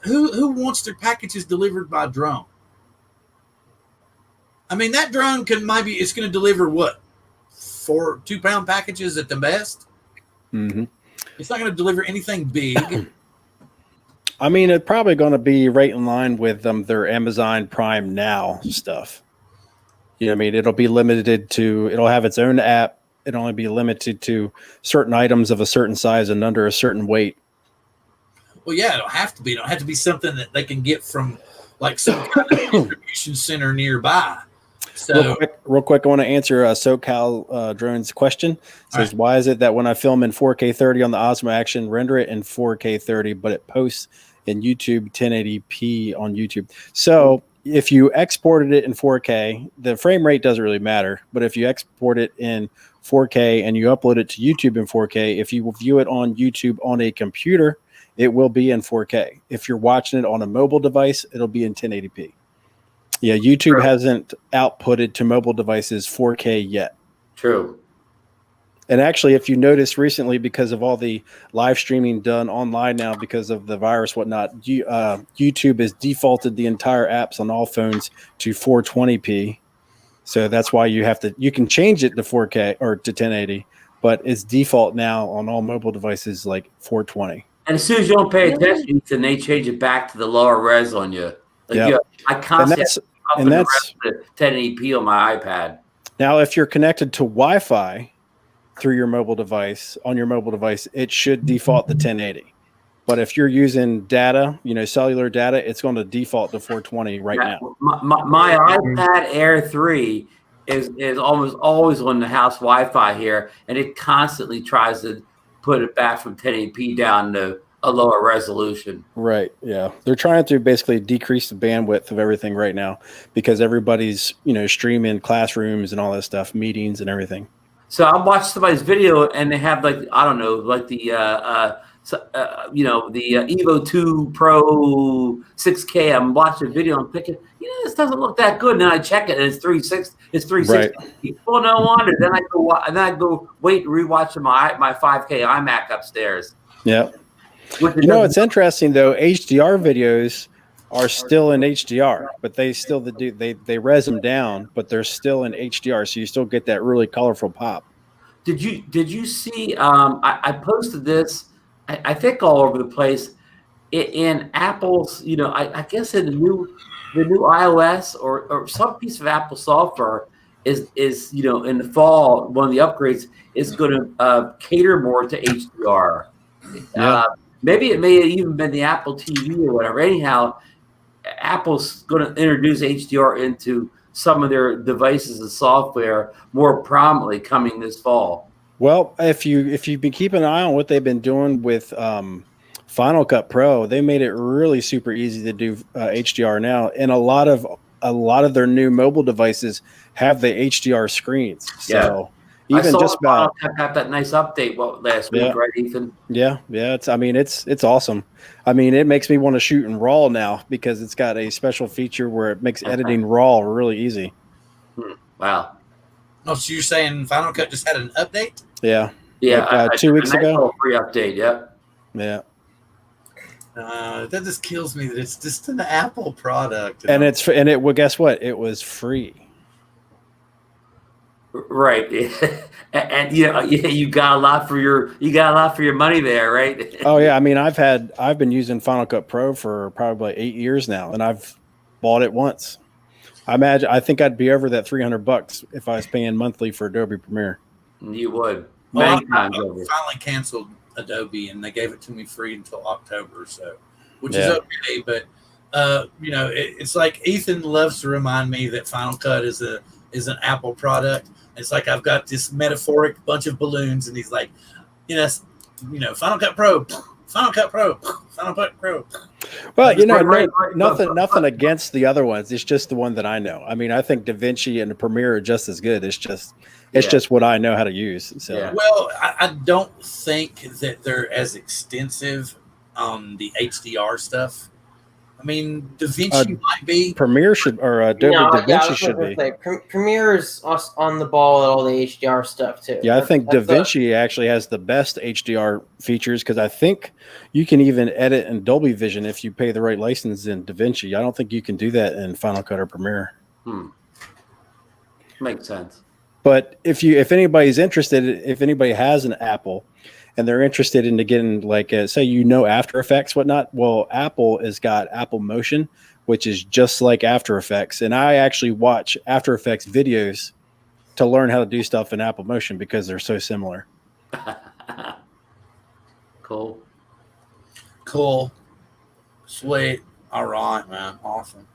Who wants their packages delivered by drone? I mean, that drone it's going to deliver what? 4 2-pound packages at the best? Mm-hmm. It's not going to deliver anything big. I mean, it's probably going to be right in line with their Amazon Prime Now stuff. You know what I mean? It'll have its own app. It'll only be limited to certain items of a certain size and under a certain weight. Well, yeah, it'll have to be. It'll have to be something that they can get from like some kind of distribution center nearby. So real quick, I want to answer SoCal Drone's question. It says, why is it that when I film in 4K 30 on the Osmo Action, render it in 4K 30, but it posts in YouTube 1080p on YouTube? So if you exported it in 4K, the frame rate doesn't really matter. But if you export it in 4K and you upload it to YouTube in 4K, if you view it on YouTube on a computer, it will be in 4K. If you're watching it on a mobile device, it'll be in 1080p. Yeah, YouTube hasn't outputted to mobile devices 4K yet. True. And actually, if you notice recently, because of all the live streaming done online now because of the virus, whatnot, YouTube has defaulted the entire apps on all phones to 420p. So that's why you can change it to 4K or to 1080, but it's default now on all mobile devices like 420. And as soon as you don't pay attention, then they change it back to the lower res on you. Like, I constantly and that's 1080p on my iPad. Now, if you're connected to Wi-Fi through your mobile device, it should default to 1080. But if you're using data, cellular data, it's going to default to 420 right now. My iPad Air 3 is almost always on the house Wi-Fi here, and it constantly tries to put it back from 1080p down to a lower resolution. Right. Yeah. They're trying to basically decrease the bandwidth of everything right now because everybody's, streaming classrooms and all that stuff, meetings and everything. So I watched somebody's video and they have the Evo 2 Pro 6K. I'm watching a video and thinking, this doesn't look that good. And then I check it and it's 360. It's 360. Right. Well, no wonder. Then I go wait and rewatch my 5K iMac upstairs. Yeah. It's interesting though. HDR videos are still in HDR, but they res them down, but they're still in HDR, so you still get that really colorful pop. Did you see? I posted this. I think all over the place in Apple's. I guess in the new iOS or some piece of Apple software is in the fall. One of the upgrades is going to cater more to HDR. Yeah. Maybe it may have even been the Apple TV or whatever. Anyhow, Apple's going to introduce HDR into some of their devices and software more prominently coming this fall. Well, if you've been keeping an eye on what they've been doing with Final Cut Pro, they made it really super easy to do HDR now, and a lot of their new mobile devices have the HDR screens. So even just about got that nice update last week, right, Ethan? Yeah, it's awesome. I mean, it makes me want to shoot in RAW now because it's got a special feature where it makes editing RAW really easy. Wow. Oh, so you're saying Final Cut just had an update? Yeah. Yeah. Like, 2 weeks ago. Free update. Yep. Yeah. That just kills me that it's just an Apple product. Well, guess what? It was free. Right. And you got a lot for your money there, right? Oh yeah. I mean, I've been using Final Cut Pro for probably 8 years now, and I've bought it once. I think I'd be over that $300 if I was paying monthly for Adobe Premiere. You would. Well, I finally canceled Adobe, and they gave it to me free until October, which is okay. But it's like Ethan loves to remind me that Final Cut is an Apple product. It's like I've got this metaphoric bunch of balloons, and he's like, Final Cut Pro, Final Cut Pro, Final Cut Pro. Well, nothing against the other ones. It's just the one that I know. I mean, I think DaVinci and the Premiere are just as good. It's just what I know how to use. So. Yeah. Well, I don't think that they're as extensive on the HDR stuff. I mean, DaVinci might be. Premiere should, or Adobe DaVinci should be. Premiere's on the ball at all the HDR stuff too. Yeah, I think DaVinci actually has the best HDR features because I think you can even edit in Dolby Vision if you pay the right license in DaVinci. I don't think you can do that in Final Cut or Premiere. Makes sense. But if anybody's interested, if anybody has an Apple and they're interested in getting say After Effects, whatnot, well, Apple has got Apple Motion, which is just like After Effects, and I actually watch After Effects videos to learn how to do stuff in Apple Motion because they're so similar. Cool. Sweet. All right, man. Awesome.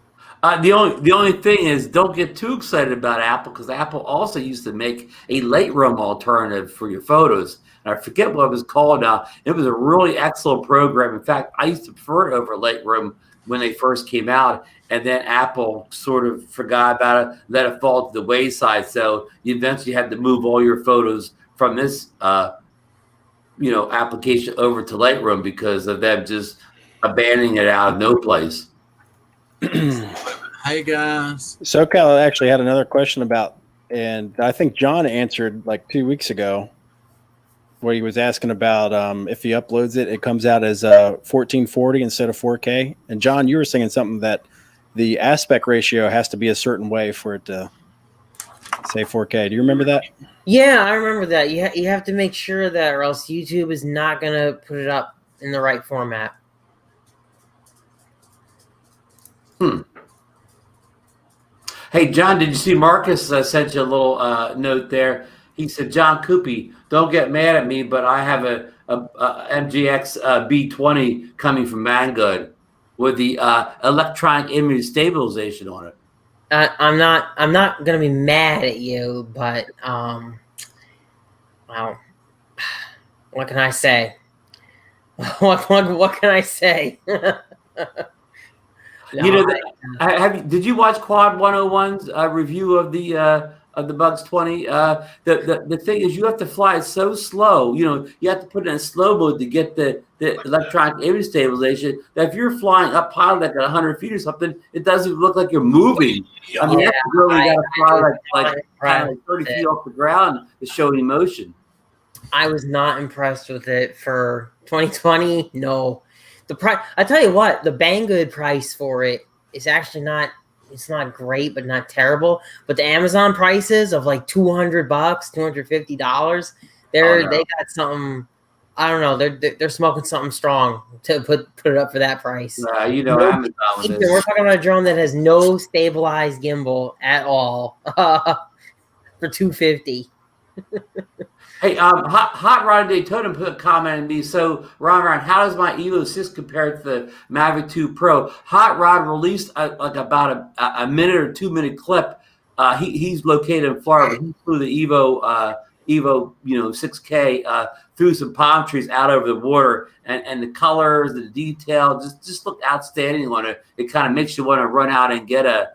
The only thing is, don't get too excited about Apple because Apple also used to make a Lightroom alternative for your photos. And I forget what it was called now. It was a really excellent program. In fact, I used to prefer it over Lightroom when they first came out. And then Apple sort of forgot about it, let it fall to the wayside. So you eventually had to move all your photos from this, application over to Lightroom because of them just abandoning it out of no place. Hey guys. SoCal actually had another question about, and I think John answered like 2 weeks ago, where he was asking about if he uploads it, it comes out as 1440 instead of 4K. And John, you were saying something that the aspect ratio has to be a certain way for it to say 4K. Do you remember that? Yeah, I remember that. You have to make sure that, or else YouTube is not going to put it up in the right format. Hey, John, did you see Marcus sent you a little note there? He said, John Cuppi, don't get mad at me, but I have MGX B20 coming from Banggood with the electronic image stabilization on it. I'm not gonna be mad at you, but well, what can I say? What can I say? Did you watch Quad 101's review of the Bugs 20? The thing is, you have to fly it so slow. You have to put it in slow mode to get the electronic image stabilization. That if you're flying up high like at 100 feet or something, it doesn't look like you're moving. I mean, you really got to fly like 30 feet off the ground to show any motion. I was not impressed with it for 2020. No, the price. I tell you what, the Banggood price for it is actually not. It's not great, but not terrible. But the Amazon prices of like $200, $250, they got something. I don't know. They're smoking something strong to put it up for that price. Amazon. We're talking about a drone that has no stabilized gimbal at all for $250. Hey, Hot Rod Daytona put a comment in me. So, Ron, how does my Evo 6 compare to the Mavic 2 Pro? Hot Rod released about a minute or 2 minute clip. He's located in Florida. He flew the Evo 6K through some palm trees out over the water, and the colors, the detail, just looked outstanding on it. It kind of makes you want to run out and get a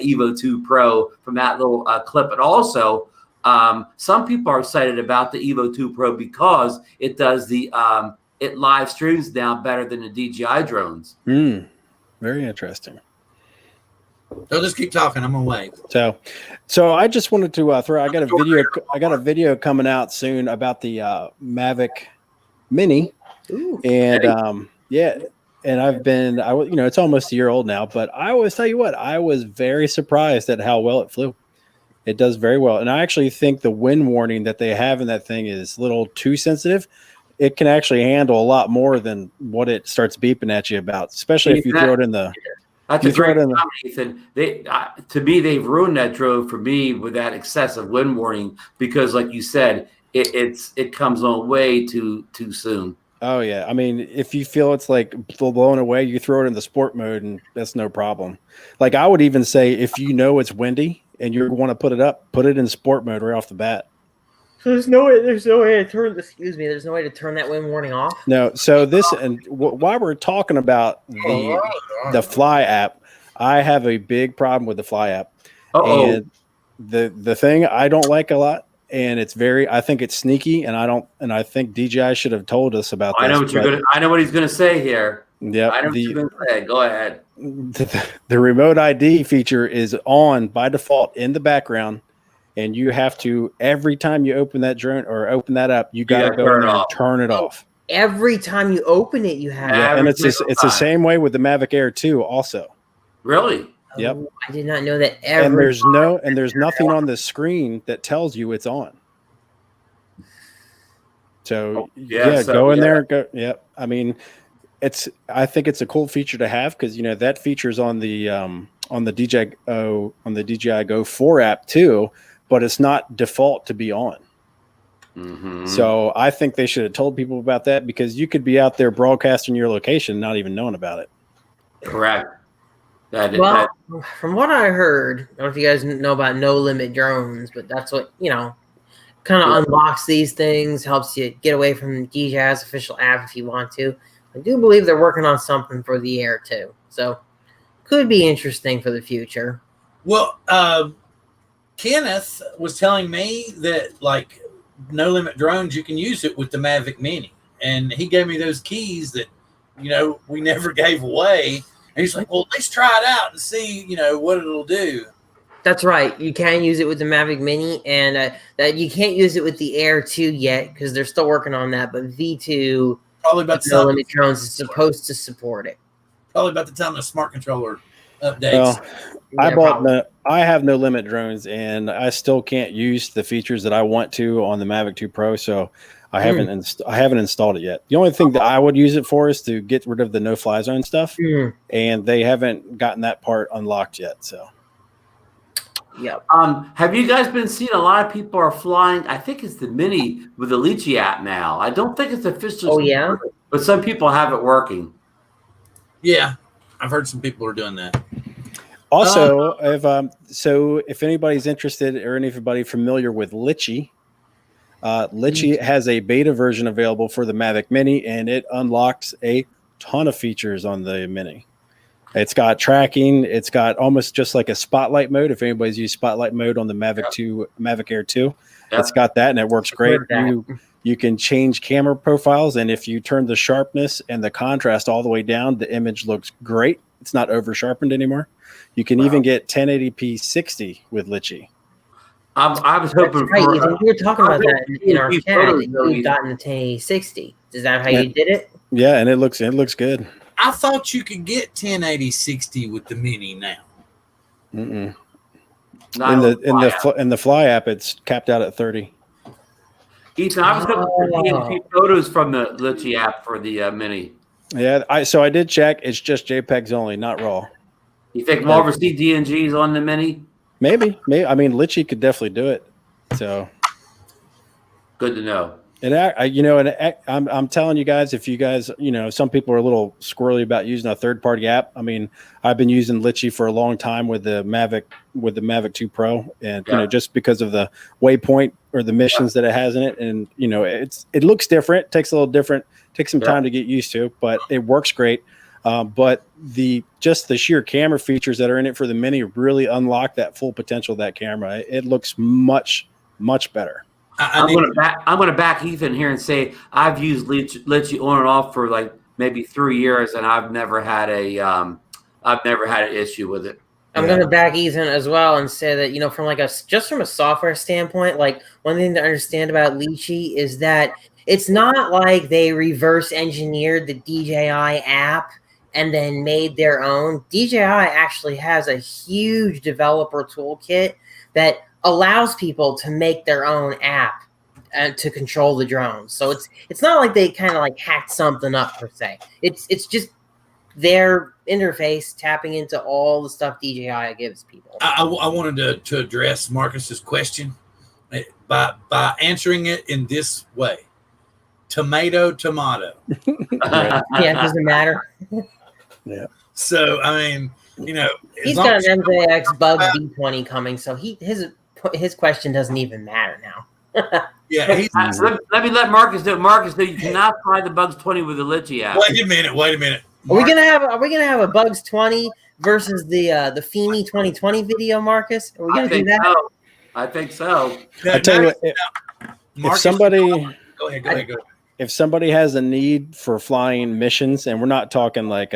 Evo 2 Pro from that little clip. And also, some people are excited about the Evo 2 Pro because it does it live streams down better than the DJI drones. Very interesting. So just keep talking. I'm gonna wait. So I just wanted to throw. I got a video coming out soon about the Mavic Mini, and and it's almost a year old now. But I always tell you what, I was very surprised at how well it flew. It does very well. And I actually think the wind warning that they have in that thing is a little too sensitive. It can actually handle a lot more than what it starts beeping at you about, especially if you throw it in the. That's a great comment, Ethan. To me, they've ruined that drone for me with that excessive wind warning because, like you said, it comes on way too soon. Oh, yeah. I mean, if you feel it's like blowing away, you throw it in the sport mode and that's no problem. Like I would even say if you know it's windy, and you want to put it in sport mode right off the bat. So there's no way to turn. Excuse me. There's no way to turn that wind warning off. No. So while we're talking about the Fly app, I have a big problem with the Fly app. And the thing I don't like a lot, and I think it's sneaky, and I think DJI should have told us about this. I know what he's gonna say here. Yeah. I know what you're gonna say. Go ahead. The remote ID feature is on by default in the background, and you have to, every time you open that drone or open that up, you got to go in there and turn it off. Every time you open it, you have. Yeah, and it's the same way with the Mavic Air 2 also. Really? Yep. I did not know that. And there's nothing on the screen that tells you it's on. So go in there. Go. Yep. I mean. I think it's a cool feature to have because that feature's on the DJI Go 4 app too, but it's not default to be on. Mm-hmm. So I think they should have told people about that because you could be out there broadcasting your location, not even knowing about it. Correct. From what I heard, I don't know if you guys know about no limit drones, but that's what kind of unlocks these things, helps you get away from DJI's official app if you want to. I do believe they're working on something for the Air too, so could be interesting for the future. Well, Kenneth was telling me that like No Limit Drones, you can use it with the Mavic Mini, and he gave me those keys that we never gave away. And he's like, "Well, let's try it out and see what it'll do." That's right. You can use it with the Mavic Mini, and that you can't use it with the Air 2 yet because they're still working on that. But V2. Probably about the No Limit Drones is supposed to support it. Probably about the time the smart controller updates. Well, I have No Limit Drones, and I still can't use the features that I want to on the Mavic 2 Pro. So I haven't installed it yet. The only thing that I would use it for is to get rid of the no fly zone stuff, and they haven't gotten that part unlocked yet. So Yep. Have you guys been seeing a lot of people are flying? I think it's the Mini with the Litchi app now. I don't think it's officially. Oh yeah. But some people have it working. Yeah, I've heard some people are doing that. Also, if anybody's interested or anybody familiar with Litchi, Litchi has a beta version available for the Mavic Mini, and it unlocks a ton of features on the Mini. It's got tracking. It's got almost just like a spotlight mode. If anybody's used spotlight mode on the Mavic Air 2, it's got that, and it works great. You can change camera profiles, and if you turn the sharpness and the contrast all the way down, the image looks great. It's not over sharpened anymore. You can even get 1080p 60 with Litchi. I was hoping we were talking about that in our chat. You've gotten the 1080-60. Is that how you did it? Yeah, and it looks good. I thought you could get 1080-60 with the Mini now. In the Fly app, it's capped out at 30. Ethan, I was hoping for DNP photos from the Litchi app for the Mini. Yeah, I did check. It's just JPEGs only, not RAW. You think we'll ever see DNGs on the Mini? Maybe. I mean, Litchi could definitely do it. So good to know. And I'm telling you guys, if you guys, some people are a little squirrely about using a third-party app. I mean, I've been using Litchi for a long time with the Mavic 2 Pro, and just because of the waypoint or the missions that it has in it, and it looks different, takes a little different, takes some time to get used to, but it works great. But the sheer camera features that are in it for the Mini really unlock that full potential of that camera. It looks much, much better. I'm going to back Ethan here and say I've used Litchi on and off for like maybe 3 years, and I've never had an issue with it. I'm going to back Ethan as well and say that from from a software standpoint, like one thing to understand about Litchi is that it's not like they reverse engineered the DJI app and then made their own. DJI actually has a huge developer toolkit that allows people to make their own app to control the drones. So it's not like they kind of like hacked something up per se. It's just their interface tapping into all the stuff DJI gives people. I wanted to address Marcus's question by answering it in this way: tomato. Yeah, it doesn't matter. Yeah. So I mean, he's got an MJX Bug B20 coming, so his question doesn't even matter now. Yeah, let me let Marcus do it. Marcus, you cannot fly the Bugs 20 with the Litchi app. Wait a minute. Are we gonna have a Bugs 20 versus the Feeney 2020 video, Marcus? Are we gonna do that? So. I think so. I tell you what, if somebody go ahead. If somebody has a need for flying missions, and we're not talking like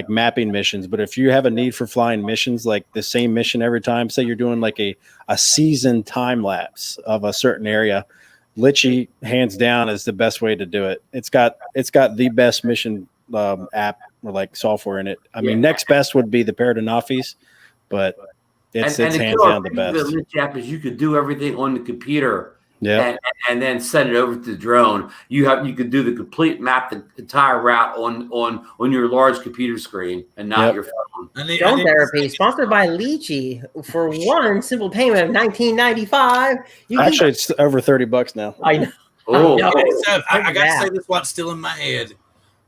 mapping missions, but if you have a need for flying missions, like the same mission every time, say you're doing like a season time lapse of a certain area, Litchi hands down is the best way to do it. It's got the best mission app or like software in it. I mean, next best would be the Paradonafis, but it's hands down the best. The Litchi app is you could do everything on the computer. Yeah, and then send it over to the drone. You could do the complete map, the entire route on your large computer screen, and not your phone. Drone Therapy, sponsored by Litchi, for one simple payment of $19.95. Actually, it's over $30 now. I know. Oh, So I got to say this while it's still in my head,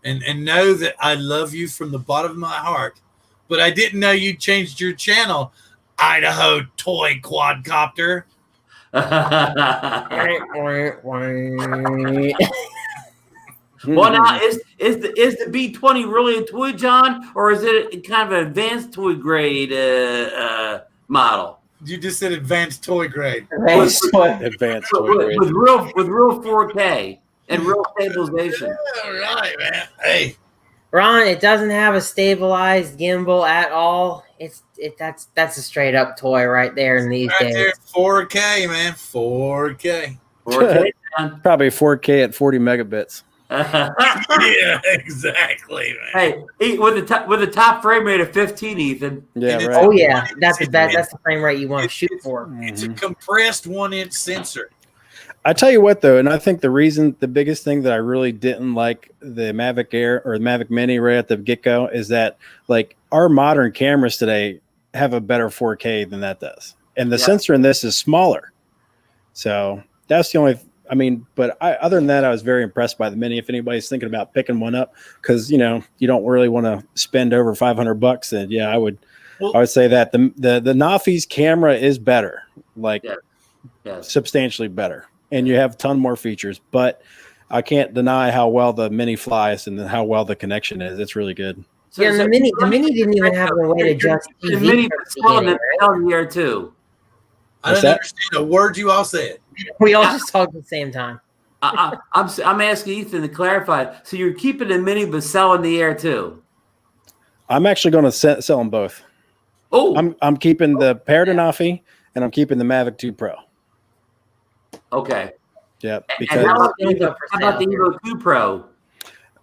and know that I love you from the bottom of my heart, but I didn't know you changed your channel, Idaho Toy Quadcopter. Well, now is the B20 really a toy, John, or is it kind of an advanced toy grade model? You just said advanced toy grade. Advanced toy grade with real 4K and real stabilization. All right, man. Hey, Ron, it doesn't have a stabilized gimbal at all. That's a straight up toy right there in these days. There, 4K, man, 4K. 4K, man. Probably 4K at 40 megabits. Yeah, exactly, man. Hey, with the top frame rate of 15, Ethan. Yeah, right. Oh yeah, that's the frame rate you want to shoot for. It's a compressed 1-inch sensor. I tell you what, though, and I think the biggest thing that I really didn't like the Mavic Air or the Mavic Mini right at the get-go is that, like, our modern cameras today, have a better 4K than that does. And the sensor in this is smaller. So that's the only, I mean, but other than that, I was very impressed by the Mini. If anybody's thinking about picking one up, because, you know, you don't really want to spend over $500, then yeah, I would say that the Nafi's camera is better, like substantially better. And you have a ton more features, but I can't deny how well the Mini flies and how well the connection is. It's really good. So, the Mini didn't even have a way to adjust TV. The Mini was on the air too. I didn't understand a word you all said. We all just talked at the same time. I'm asking Ethan to clarify. So you're keeping the Mini but selling the Air too? I'm actually going to sell them both. Oh, I'm keeping the Nafi and I'm keeping the Mavic 2 Pro. Okay. Yeah. Because how about the Evo 2 Pro?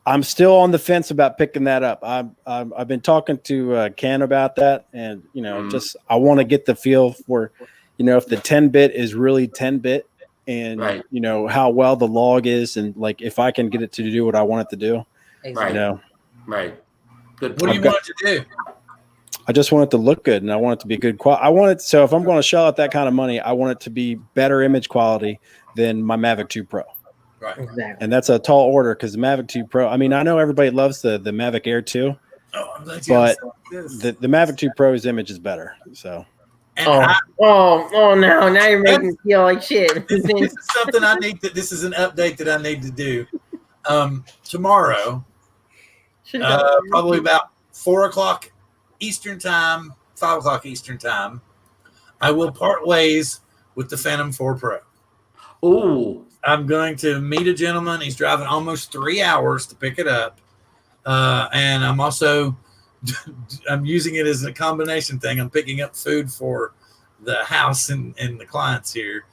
I'm still on the fence about picking that up. I've been talking to Ken about that, and you know, just I want to get the feel for, you know, if the 10-bit is really 10-bit, and you know how well the log is, and like if I can get it to do what I want it to do. Exactly. You know. Right. Good. What do you want it to do? I just want it to look good, and I want it to be good quality. I want it, so if I'm going to shell out that kind of money, I want it to be better image quality than my Mavic 2 Pro. Right. Exactly. And that's a tall order because the Mavic 2 Pro, I mean, I know everybody loves the Mavic Air 2, but the Mavic 2 Pro's image is better. So. No! Now you're making me feel like shit. This is something I need to. This is an update that I need to do. Tomorrow, probably about 4 o'clock Eastern time, 5 o'clock Eastern time, I will part ways with the Phantom 4 Pro. Oh. I'm going to meet a gentleman. He's driving almost 3 hours to pick it up. And I'm also I'm using it as a combination thing. I'm picking up food for the house and the clients here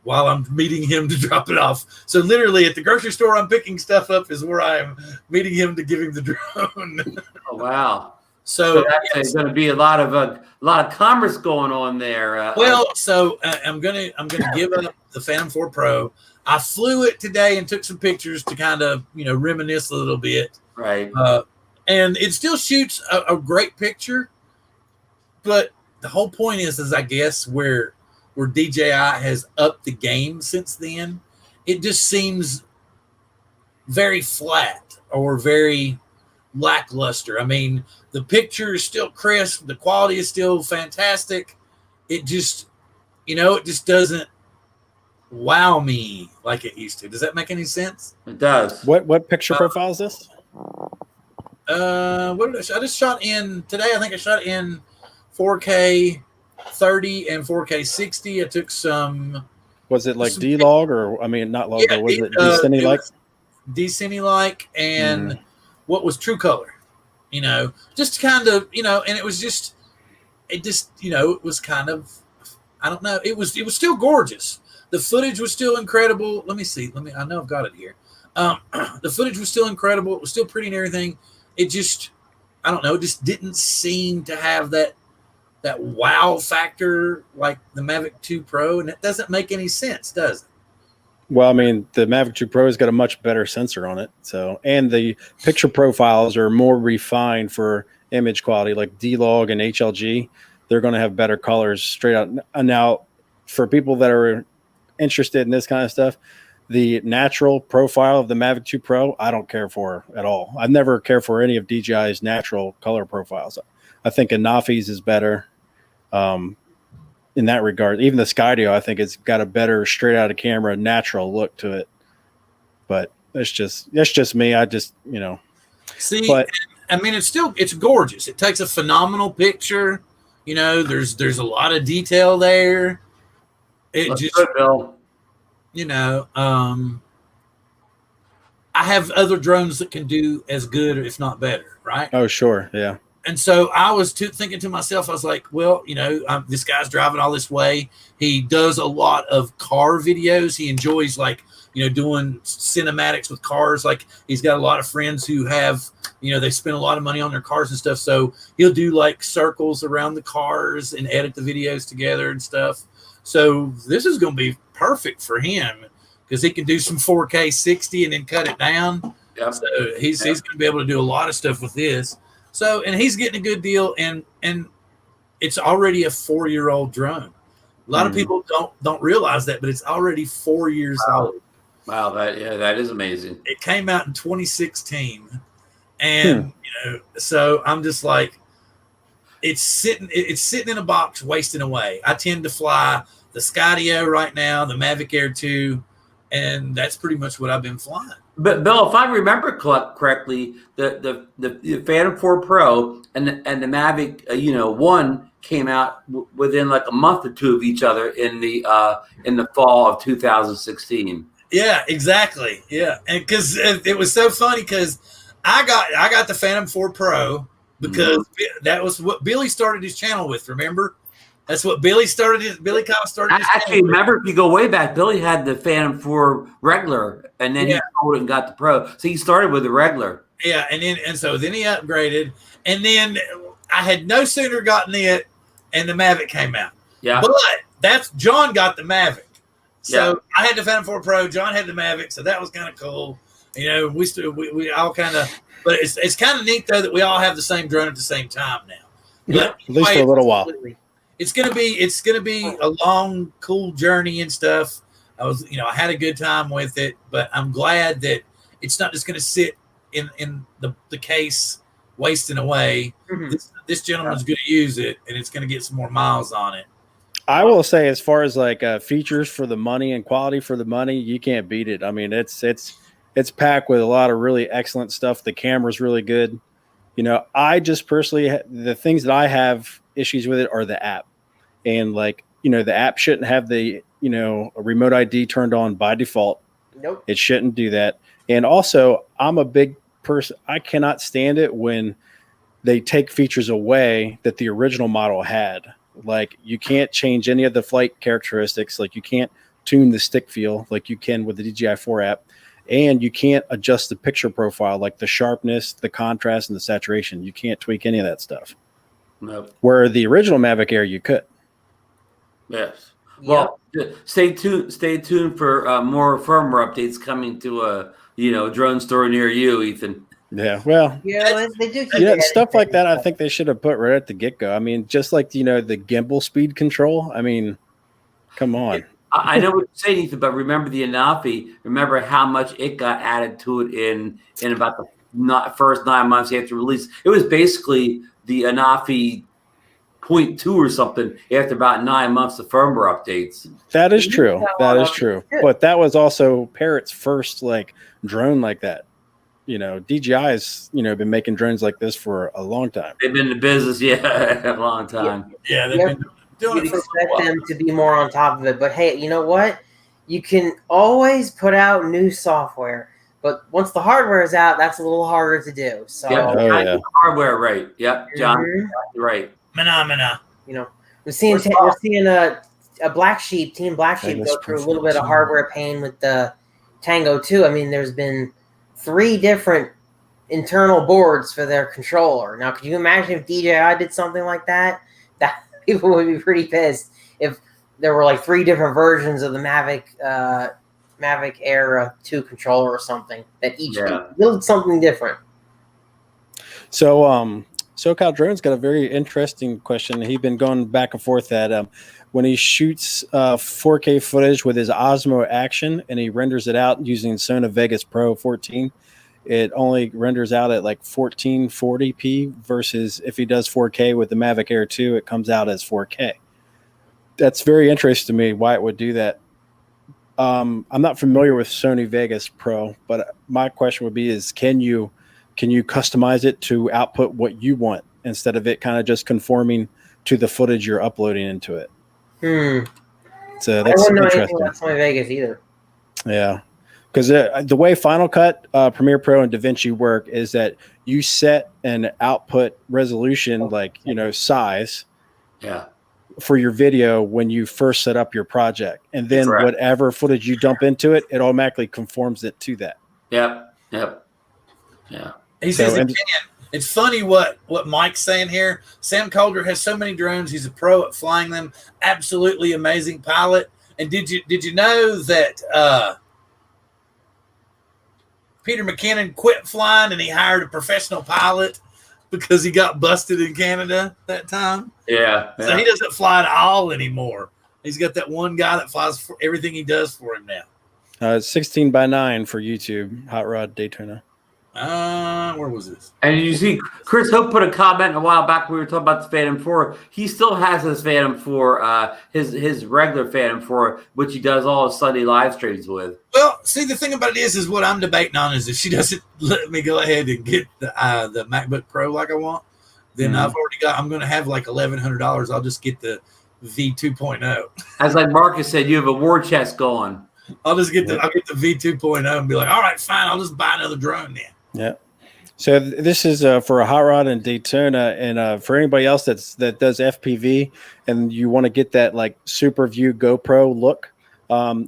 while I'm meeting him to drop it off. So literally at the grocery store, I'm picking stuff up is where I am meeting him to give him the drone. Oh, wow. So that's going to be a lot of commerce going on there. I'm gonna give up the Phantom 4 Pro. I flew it today and took some pictures to kind of, you know, reminisce a little bit. Right. And it still shoots a great picture, but the whole point is I guess where DJI has upped the game since then, it just seems very flat or very lackluster. I mean, the picture is still crisp, the quality is still fantastic. It just, you know, it just doesn't wow me like it used to. Does that make any sense? It does. What picture profile is this? What did I just shot in today? I think I shot in 4K 30 and 4K 60. I took some. Was it like D-Log or, I mean, not log, but was it D-Cine-like? D-Cine-like and what was True Color, you know, just kind of, you know, and it was just, you know, it was kind of, I don't know. It was still gorgeous. The footage was still incredible. Let me see. I know I've got it here. The footage was still incredible. It was still pretty and everything. It just, I don't know, it just didn't seem to have that wow factor like the Mavic 2 Pro, and it doesn't make any sense, does it? Well, I mean, the Mavic 2 Pro has got a much better sensor on it. So, and the picture profiles are more refined for image quality, like D-Log and HLG. They're going to have better colors straight out. Now, for people that are interested in this kind of stuff, the natural profile of the Mavic 2 Pro, I don't care for at all. I've never cared for any of DJI's natural color profiles. I think a Nafi's is better in that regard. Even the Skydio, I think it's got a better straight out of camera natural look to it. But that's just me. I just, you know. See, but I mean, it's gorgeous. It takes a phenomenal picture. You know, there's a lot of detail there. It just, you know, I have other drones that can do as good, if not better, right? Oh, sure, yeah. And so I was thinking to myself, I was like, well, you know, this guy's driving all this way. He does a lot of car videos. He enjoys, like, you know, doing cinematics with cars. Like, he's got a lot of friends who have, you know, they spend a lot of money on their cars and stuff. So he'll do like circles around the cars and edit the videos together and stuff. So this is going to be perfect for him because he can do some 4K 60 and then cut it down. Yep. So he's going to be able to do a lot of stuff with this. So, and he's getting a good deal. And it's already a 4-year-old drone. A lot of people don't realize that, but it's already 4 years old. Wow, that is amazing. It came out in 2016, and so I'm just like, it's sitting in a box, wasting away. I tend to fly the Skydio right now, the Mavic Air 2, and that's pretty much what I've been flying. But Bill, if I remember correctly, the Phantom 4 Pro and the Mavic 1 came out within like a month or two of each other in the fall of 2016. Yeah, exactly. Yeah, and because it was so funny because I got the Phantom 4 Pro because that was what Billy started his channel with. Remember? That's what Billy Kyle started. I actually remember, if you go way back, Billy had the Phantom 4 regular, and then he sold it and got the Pro. So he started with the regular. Yeah, and so then he upgraded, and then I had no sooner gotten it, and the Mavic came out. Yeah, but John got the Mavic, so I had the Phantom 4 Pro. John had the Mavic, so that was kind of cool. We all kind of, but it's kind of neat though that we all have the same drone at the same time now. Yeah, at least for a little while. It's gonna be a long, cool journey and stuff. I had a good time with it, but I'm glad that it's not just gonna sit in the case wasting away. Mm-hmm. This gentleman's gonna use it, and it's gonna get some more miles on it. I will say, as far as like features for the money and quality for the money, you can't beat it. I mean, it's packed with a lot of really excellent stuff. The camera's really good. I just personally, the things that I have issues with it are the app. And the app shouldn't have the, a remote ID turned on by default. Nope. It shouldn't do that. And also, I'm a big person. I cannot stand it when they take features away that the original model had. Like, you can't change any of the flight characteristics. Like, you can't tune the stick feel like you can with the DJI 4 app. And you can't adjust the picture profile, like the sharpness, the contrast, and the saturation. You can't tweak any of that stuff. Nope. Where the original Mavic Air, you could. Yes. Well, stay tuned for more firmware updates coming to a drone store near you, Ethan. Yeah. Well. Yeah, they do. Stuff like that. I think they should have put right at the get-go. I mean, just like the gimbal speed control. I mean, come on. I know what you're saying, Ethan, but remember the Anafi. Remember how much it got added to it in about the first 9 months after release. It was basically the Anafi 0.2 or something after about 9 months of firmware updates. That is true. That is true. But that was also Parrot's first drone like that. DJI's been making drones like this for a long time. They've been in the business, a long time. Yeah, they've been doing it. You'd expect them to be more on top of it, but hey, you know what? You can always put out new software, but once the hardware is out, that's a little harder to do. So the hardware, right? Yep, John, right. Phenomena. We're seeing a Black Sheep, Team Black Sheep, go through a little bit of hardware pain with the Tango 2. I mean, there's been 3 different internal boards for their controller. Now, could you imagine if DJI did something like that? That people would be pretty pissed if there were 3 different versions of the Mavic Air 2 controller or something that each build something different. So, SoCal Drone's got a very interesting question. He's been going back and forth that when he shoots 4K footage with his Osmo Action and he renders it out using Sony Vegas Pro 14, it only renders out at 1440p versus if he does 4K with the Mavic Air 2, it comes out as 4K. That's very interesting to me why it would do that. I'm not familiar with Sony Vegas Pro, but my question would be can you customize it to output what you want instead of it kind of just conforming to the footage you're uploading into it? So that's I wouldn't know interesting. anything about Sony Vegas either. Yeah, because the way Final Cut, Premiere Pro, and DaVinci work is that you set an output resolution, size, for your video when you first set up your project, and then whatever footage you dump into it, it automatically conforms it to that. Yep. Yeah. He says it's funny what Mike's saying here. Sam Calder has so many drones. He's a pro at flying them. Absolutely amazing pilot. And did you know that Peter McKinnon quit flying and he hired a professional pilot because he got busted in Canada that time. Yeah. So he doesn't fly at all anymore. He's got that one guy that flies for everything he does for him now. 16:9 for YouTube, Hot Rod Daytona. Where was this? And you see, Chris Hope put a comment a while back. We were talking about the Phantom 4. He still has his Phantom 4, his regular Phantom 4, which he does all his Sunday live streams with. Well, see, the thing about it is what I'm debating on is if she doesn't let me go ahead and get the MacBook Pro like I want, then I'm going to have like $1,100. I'll just get the V2.0. As like Marcus said, you have a war chest going. I'll get the V2.0 and be like, all right, fine, I'll just buy another drone then. Yeah. So this is for a Hot Rod and Daytona, and for anybody else that does FPV and you want to get that like super view GoPro look.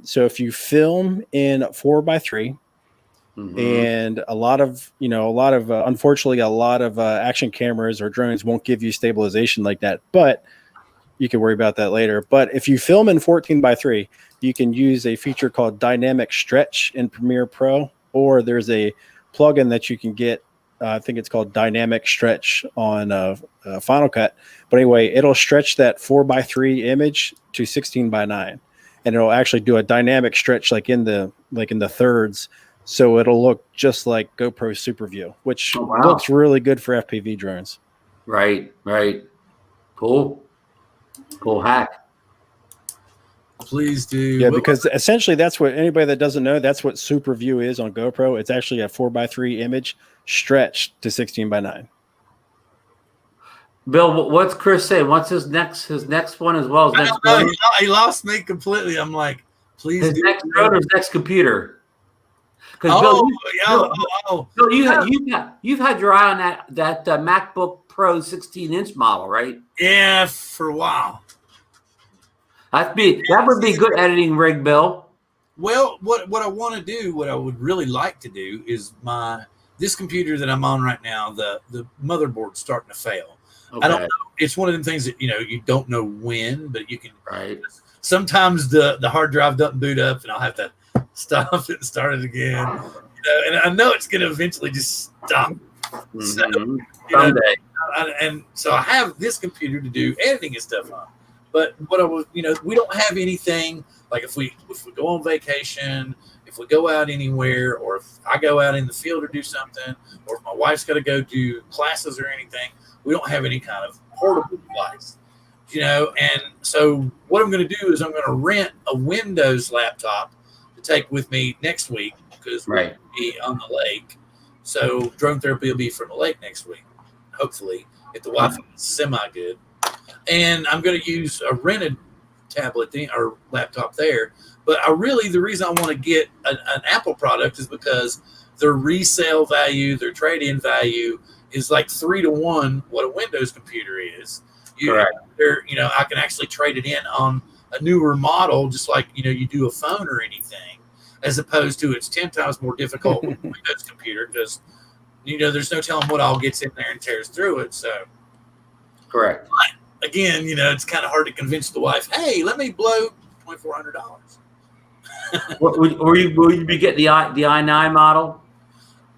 So if you film in 4x3, and unfortunately a lot of action cameras or drones won't give you stabilization like that, but you can worry about that later. But if you film in 14x3, you can use a feature called Dynamic Stretch in Premiere Pro, or there's a plugin that you can get. I think it's called Dynamic Stretch on Final Cut. But anyway, it'll stretch that 4x3 image to 16:9, and it'll actually do a dynamic stretch like in the thirds, so it'll look just like GoPro Super View, which looks really good for FPV drones. Right. Cool hack. Please do. Yeah, because essentially that's what anybody that doesn't know, that's what Super View is on GoPro. It's actually a 4x3 image stretched to 16:9. Bill, what's Chris saying? What's his next one as well? He lost me completely. I'm like, please. His next drone or his next computer? Bill, you've had your eye on that MacBook Pro 16-inch model, right? Yeah, for a while. That would be good editing rig, Bill. Well, what I want to do, what I would really like to do is this computer that I'm on right now, the motherboard's starting to fail. Okay. I don't know. It's one of them things that you don't know when, but you can. Right. Sometimes the hard drive doesn't boot up, and I'll have to stop it and start it again. And I know it's going to eventually just stop. Mm-hmm. Someday. And so I have this computer to do editing and stuff on. But we don't have anything like if we go on vacation, if we go out anywhere, or if I go out in the field or do something, or if my wife's got to go do classes or anything, we don't have any kind of portable device, And so what I'm going to do is I'm going to rent a Windows laptop to take with me next week because we'll be on the lake. So drone therapy will be from the lake next week, hopefully, if the Wi-Fi is semi-good. And I'm going to use a rented tablet or laptop there. But the reason I want to get an Apple product is because their resale value, their trade-in value is like 3-to-1 what a Windows computer is. Correct. I can actually trade it in on a newer model, just like, you do a phone or anything, as opposed to it's 10 times more difficult with a Windows computer because, there's no telling what all gets in there and tears through it. So, correct. But again, it's kind of hard to convince the wife, hey, let me blow $2,400. Will you be getting the i9 model?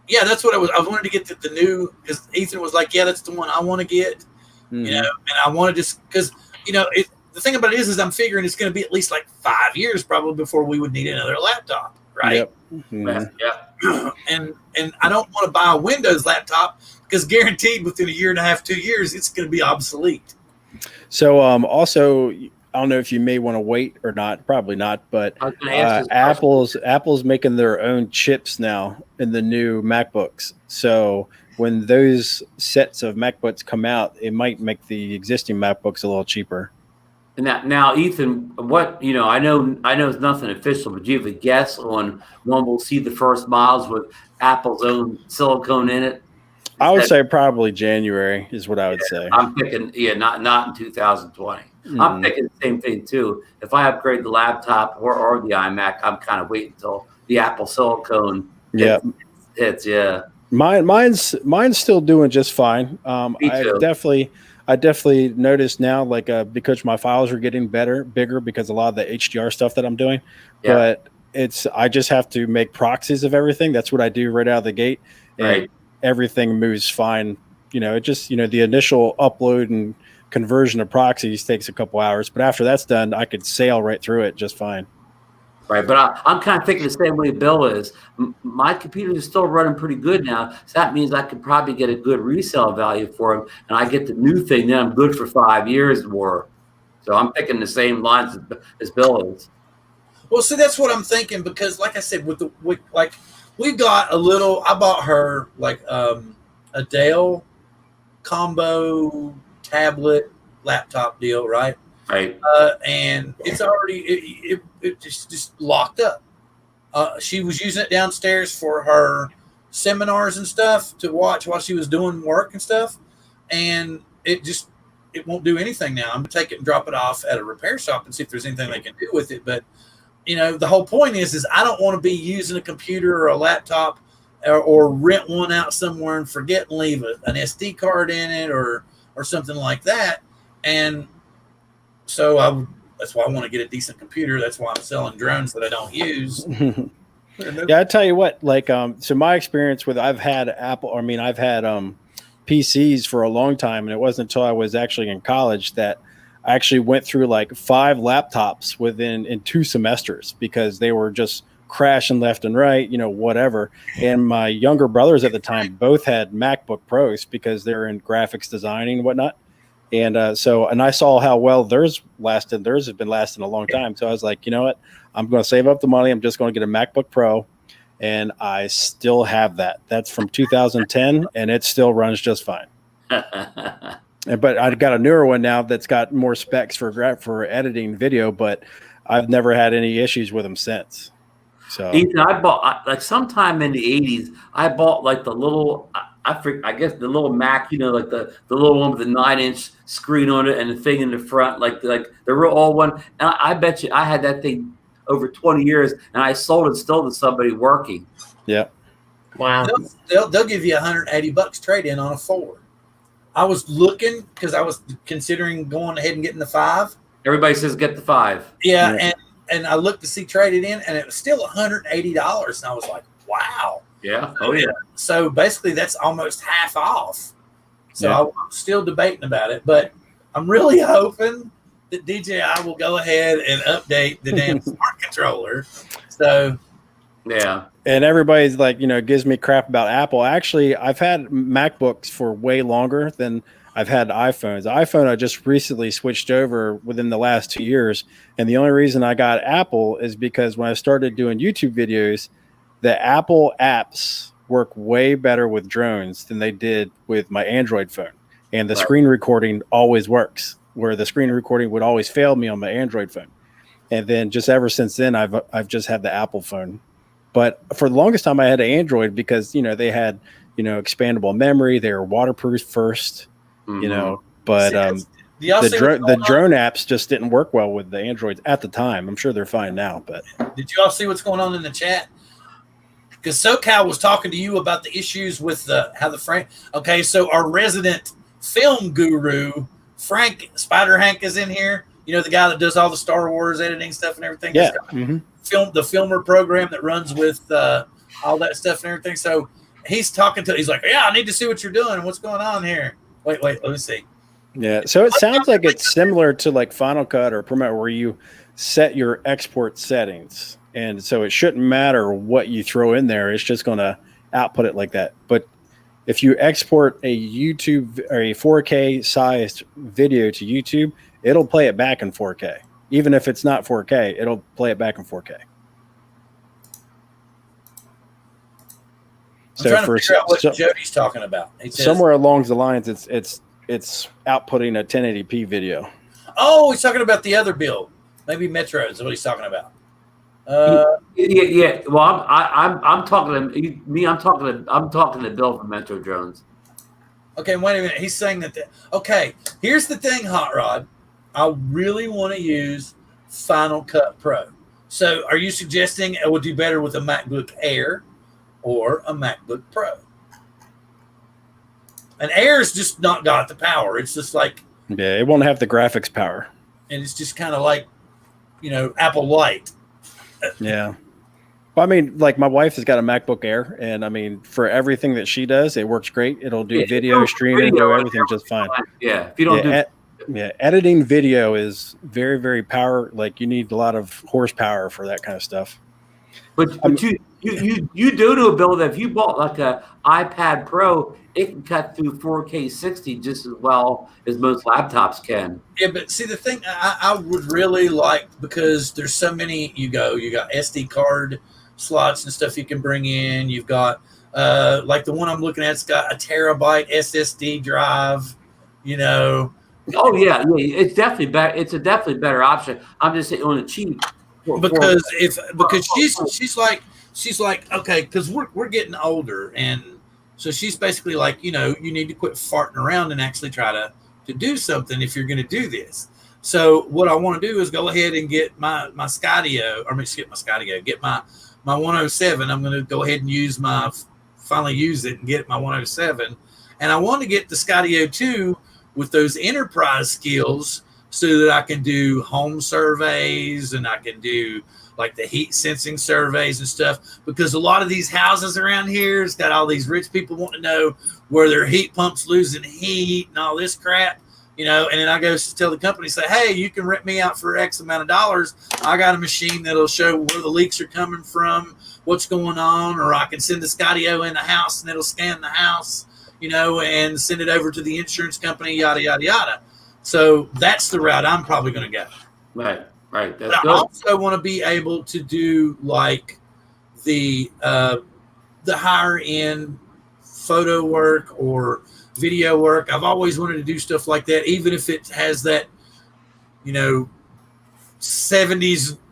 Yeah, that's what I wanted to get the new, because Ethan was like, yeah, that's the one I want to get. And I want to just, because, the thing about it is I'm figuring it's going to be at least like 5 years probably before we would need another laptop, right? Yep. Mm-hmm. Yeah. And I don't want to buy a Windows laptop because guaranteed within a year and a half, 2 years, it's going to be obsolete. So also, I don't know if you may want to wait or not, probably not, but Apple's making their own chips now in the new MacBooks. So when those sets of MacBooks come out, it might make the existing MacBooks a little cheaper. And now, Ethan, what I know it's nothing official, but do you have a guess on when we'll see the first models with Apple's own silicone in it? I would say probably January is what I would say. I'm thinking, not in 2020. I'm thinking the same thing too. If I upgrade the laptop or the iMac, I'm kind of waiting until the Apple silicone hits. Yeah. Mine's still doing just fine. Me too. I definitely noticed now, like because my files are getting bigger because a lot of the HDR stuff that I'm doing. Yeah. But I just have to make proxies of everything. That's what I do right out of the gate. And everything moves fine, it just, the initial upload and conversion of proxies takes a couple hours, but after that's done, I could sail right through it just fine. Right, but I'm kind of thinking the same way Bill is. My computer is still running pretty good now, so that means I could probably get a good resale value for them, and I get the new thing, then I'm good for 5 years more. So I'm thinking the same lines as Bill is. Well, see, that's what I'm thinking, because, like I said, we got a little. I bought her like a Dell combo tablet laptop deal, right? Right. And it's already it just locked up. She was using it downstairs for her seminars and stuff to watch while she was doing work and stuff, and it won't do anything now. I'm gonna take it and drop it off at a repair shop and see if there's anything they can do with it. But the whole point is I don't want to be using a computer or a laptop or rent one out somewhere and forget and leave an SD card in it or something like that. And so that's why I want to get a decent computer. That's why I'm selling drones that I don't use. Yeah, I tell you what, so my experience with, I've had PCs for a long time, and it wasn't until I was actually in college that I actually went through like 5 laptops in 2 semesters because they were just crashing left and right, whatever. And my younger brothers at the time both had MacBook Pros because they're in graphics designing and whatnot. And and I saw how well theirs lasted. Theirs has been lasting a long time. So I was like, you know what? I'm going to save up the money. I'm just going to get a MacBook Pro. And I still have that. That's from 2010, and it still runs just fine. But I've got a newer one now that's got more specs for editing video, but I've never had any issues with them since. So Ethan, I bought like sometime in the 80s. I bought like the little, I guess the little Mac, like the little one with the 9-inch screen on it and the thing in the front, like they're all one. And I bet you I had that thing over 20 years, and I sold it still to somebody working. Yeah. Wow. They'll give you $180 trade in on a 4. I was looking because I was considering going ahead and getting the 5. Everybody says get the 5. Yeah. And I looked to see traded in, and it was still $180. And I was like, wow. Yeah. Oh, yeah. So basically, that's almost half off. So yeah. I'm still debating about it, but I'm really hoping that DJI will go ahead and update the damn smart controller. So, yeah. And everybody's like, gives me crap about Apple. Actually, I've had MacBooks for way longer than I've had iPhones. The iPhone I just recently switched over within the last 2 years. And the only reason I got Apple is because when I started doing YouTube videos, the Apple apps work way better with drones than they did with my Android phone. And the screen recording always works, where the screen recording would always fail me on my Android phone. And then just ever since then, I've just had the Apple phone. But for the longest time, I had an Android because, they had, expandable memory. They were waterproof first, but the drone apps just didn't work well with the Androids at the time. I'm sure they're fine now. But did you all see what's going on in the chat? Because SoCal was talking to you about the issues with how the frame. Okay, so our resident film guru, Frank Spider Hank, is in here. The guy that does all the Star Wars editing stuff and everything. Yeah. The filmer program that runs with all that stuff and everything. So he's he's like, yeah, I need to see what you're doing. What's going on here? Wait, let me see. Yeah. So it sounds like it's similar to like Final Cut or Premiere, where you set your export settings. And so it shouldn't matter what you throw in there. It's just going to output it like that. But if you export a YouTube or a 4K sized video to YouTube, it'll play it back in 4K. Even if it's not 4K, it'll play it back in 4K. I'm trying to figure out what Jody's talking about. He says, somewhere along the lines, it's outputting a 1080p video. Oh, he's talking about the other build. Maybe Metro is what he's talking about. Yeah. Well, I'm talking to me. I'm talking to Bill from Metro Drones. Okay, wait a minute. He's saying that. Okay, here's the thing, Hot Rod. I really want to use Final Cut Pro. So, are you suggesting it would do better with a MacBook Air or a MacBook Pro? An Air's just not got the power. It's just like, yeah, it won't have the graphics power, and it's just kind of like, Apple Light. Yeah. Well, I mean, like my wife has got a MacBook Air, and I mean, for everything that she does, it works great. It'll do video streaming, do everything just fine. Yeah, if you don't editing video is very, very power. Like you need a lot of horsepower for that kind of stuff. But you do to a build that if you bought like a iPad Pro, it can cut through 4K 60 just as well as most laptops can. Yeah, but see the thing I would really like, because there's so many. You got SD card slots and stuff you can bring in. You've got like the one I'm looking at, it's got a terabyte SSD drive. Oh yeah, it's definitely better. It's a definitely better option. I'm just saying on the cheap. Because she's like okay, because we're getting older, and so she's basically like, you need to quit farting around and actually try to do something if you're going to do this. So what I want to do is go ahead and get my Skydio, get my 107. I'm going to go ahead and finally use it and get my 107, and I want to get the Skydio 2 with those enterprise skills, so that I can do home surveys and I can do like the heat sensing surveys and stuff, because a lot of these houses around here has got all these rich people wanting to know where their heat pump's losing heat and all this crap, and then I go tell the company, say, hey, you can rent me out for X amount of dollars. I got a machine that'll show where the leaks are coming from, what's going on, or I can send the Skydio in the house and it'll scan the house, and send it over to the insurance company, yada, yada, yada. So that's the route I'm probably going to go. Right. That's but good. I also want to be able to do like the higher end photo work or video work. I've always wanted to do stuff like that, even if it has that, 70s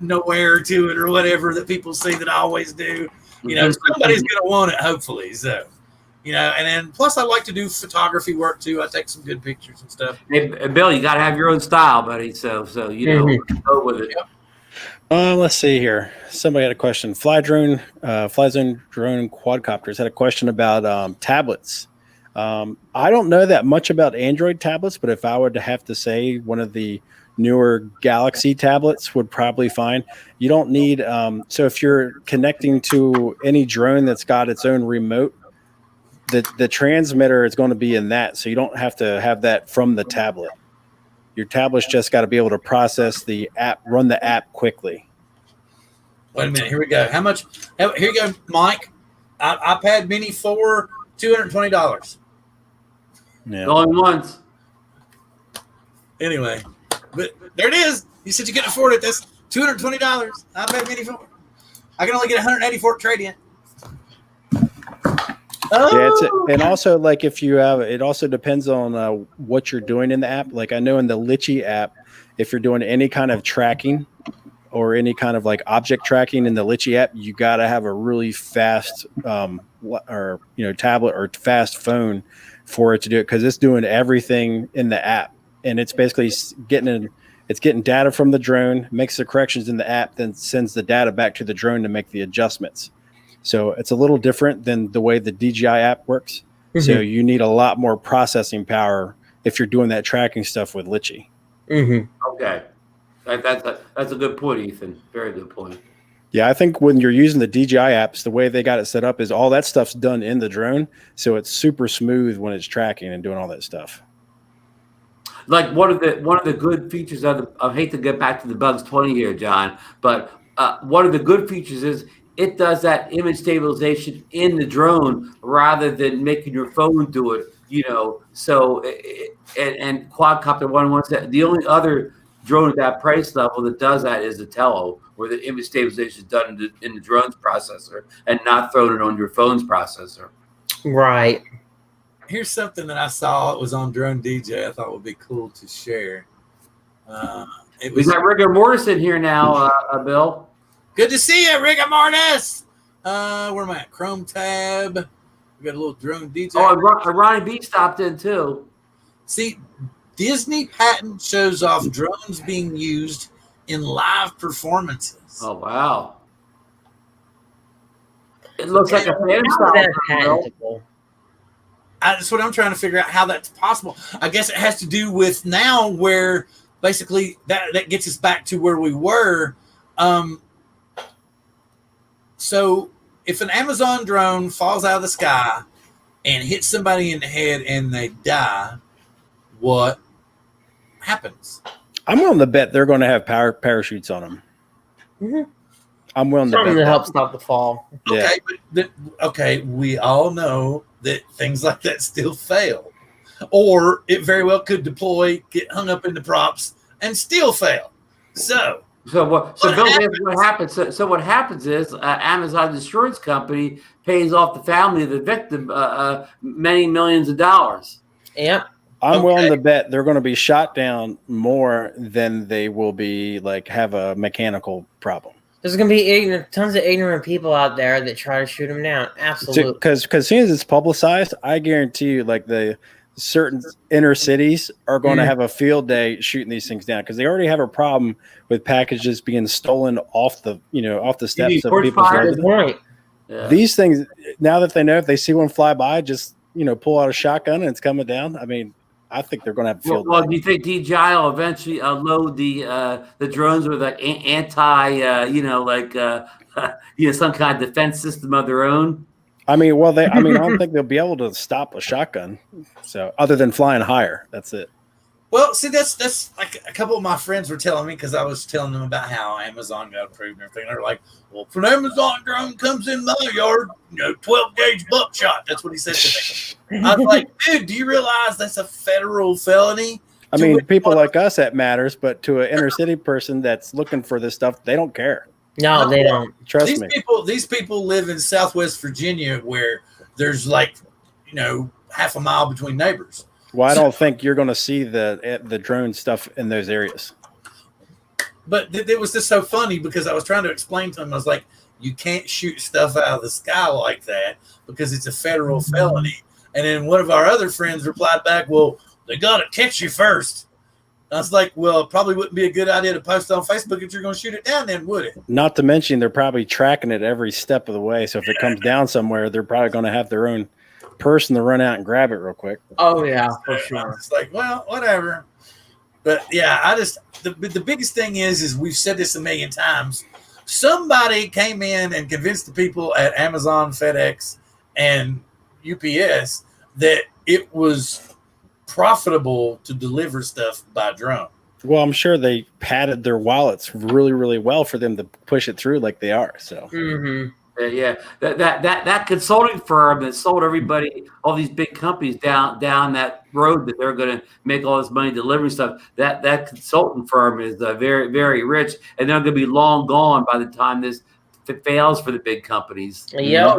nowhere to it or whatever that people say that I always do. Somebody's going to want it, hopefully. So. And then plus I like to do photography work too. I take some good pictures and stuff. Hey, Bill, you got to have your own style, buddy. So go with it. Yep. Let's see here. Somebody had a question. Flyzone drone quadcopters had a question about tablets. I don't know that much about Android tablets, but if I were to have to say, one of the newer Galaxy tablets would probably fine. You don't need so if you're connecting to any drone that's got its own remote, the transmitter is going to be in that, so you don't have to have that from the tablet. Your tablet's just got to be able to process the app, run the app quickly. Wait a minute, here we go. How much? Here you go, Mike. iPad Mini 4, $220. Yeah. Going once. Anyway, but there it is. You said you could afford it. That's $220. iPad Mini 4. I can only get 184 trade-in. Oh. Yeah, and also like if you have, it also depends on what you're doing in the app. Like I know in the Litchi app, if you're doing any kind of tracking or any kind of like object tracking in the Litchi app, you got to have a really fast tablet or fast phone for it to do it, because it's doing everything in the app, and it's basically getting data from the drone, makes the corrections in the app, then sends the data back to the drone to make the adjustments. So it's a little different than the way the DJI app works. Mm-hmm. So you need a lot more processing power if you're doing that tracking stuff with Litchi. Mm-hmm. Okay. That's a good point, Ethan. Very good point. Yeah, I think when you're using the DJI apps, the way they got it set up is all that stuff's done in the drone. So it's super smooth when it's tracking and doing all that stuff. Like one of the good features I hate to get back to the bugs 20 here, John, but one of the good features is it does that image stabilization in the drone rather than making your phone do it, So, and quadcopter 117, the only other drone at that price level that does that is the Tello, where the image stabilization is done in the drone's processor and not thrown it on your phone's processor. Right. Here's something that I saw. It was on Drone DJ. I thought would be cool to share. We got rigor mortis in here now, Bill. Good to see you, rigor mortis. Where am I at? Chrome tab. We got a little Drone DJ. Oh, Ronnie B stopped in too. See, Disney patent shows off drones being used in live performances. Oh, wow. It looks like a fan style. That's what I'm trying to figure out, how that's possible. I guess it has to do with now where basically that gets us back to where we were. So if an Amazon drone falls out of the sky and hits somebody in the head and they die, what happens? I'm willing to bet they're going to have parachutes on them. Mm-hmm. I'm willing to bet Something to that. help stop the fall. Okay, Yeah. but we all know that things like that still fail, or it very well could deploy, get hung up in the props, and still fail. So Bill, happens? what happens? So what happens is Amazon's insurance company pays off the family of the victim many millions of dollars. Yep. I'm willing to bet they're going to be shot down more than they will be like have a mechanical problem. There's going to be tons of ignorant people out there that try to shoot them down. Absolutely. Because as soon as it's publicized, I guarantee you, like the certain inner cities are going to have a field day shooting these things down because they already have a problem with packages being stolen off the steps of people's Right. Yeah. These things, now that they know if they see one fly by, just pull out a shotgun and it's coming down. I mean, I think they're going to have a field Well, day. do you think DJI will eventually load the drones with like some kind of defense system of their own? I mean, I don't think they'll be able to stop a shotgun. So, other than flying higher, that's it. Well, see, that's like a couple of my friends were telling me because I was telling them about how Amazon got approved and everything. They're like, "Well, if an Amazon drone comes in my yard, 12 gauge buckshot." That's what he said to me. I was like, "Dude, do you realize that's a federal felony?" I mean, people like us, that matters, but to an inner city person that's looking for this stuff, they don't care. No, they don't. Trust me. These people live in Southwest Virginia where there's like, half a mile between neighbors. Well, I don't think you're going to see the drone stuff in those areas. But it was just so funny because I was trying to explain to him. I was like, you can't shoot stuff out of the sky like that because it's a federal felony. And then one of our other friends replied back, well, they got to catch you first. I was like, well, it probably wouldn't be a good idea to post on Facebook if you're going to shoot it down then, would it? Not to mention they're probably tracking it every step of the way. So if it comes down somewhere, they're probably going to have their own person to run out and grab it real quick. Oh, yeah, for sure. It's like, well, whatever. But, yeah, the biggest thing is we've said this a million times. Somebody came in and convinced the people at Amazon, FedEx, and UPS that it was profitable to deliver stuff by drone. Well, I'm sure they padded their wallets really, really well for them to push it through like they are. So, Yeah, that consulting firm that sold everybody, all these big companies down that road that they're going to make all this money delivering stuff. That consultant firm is very, very rich, and they're going to be long gone by the time this fails for the big companies. Yeah.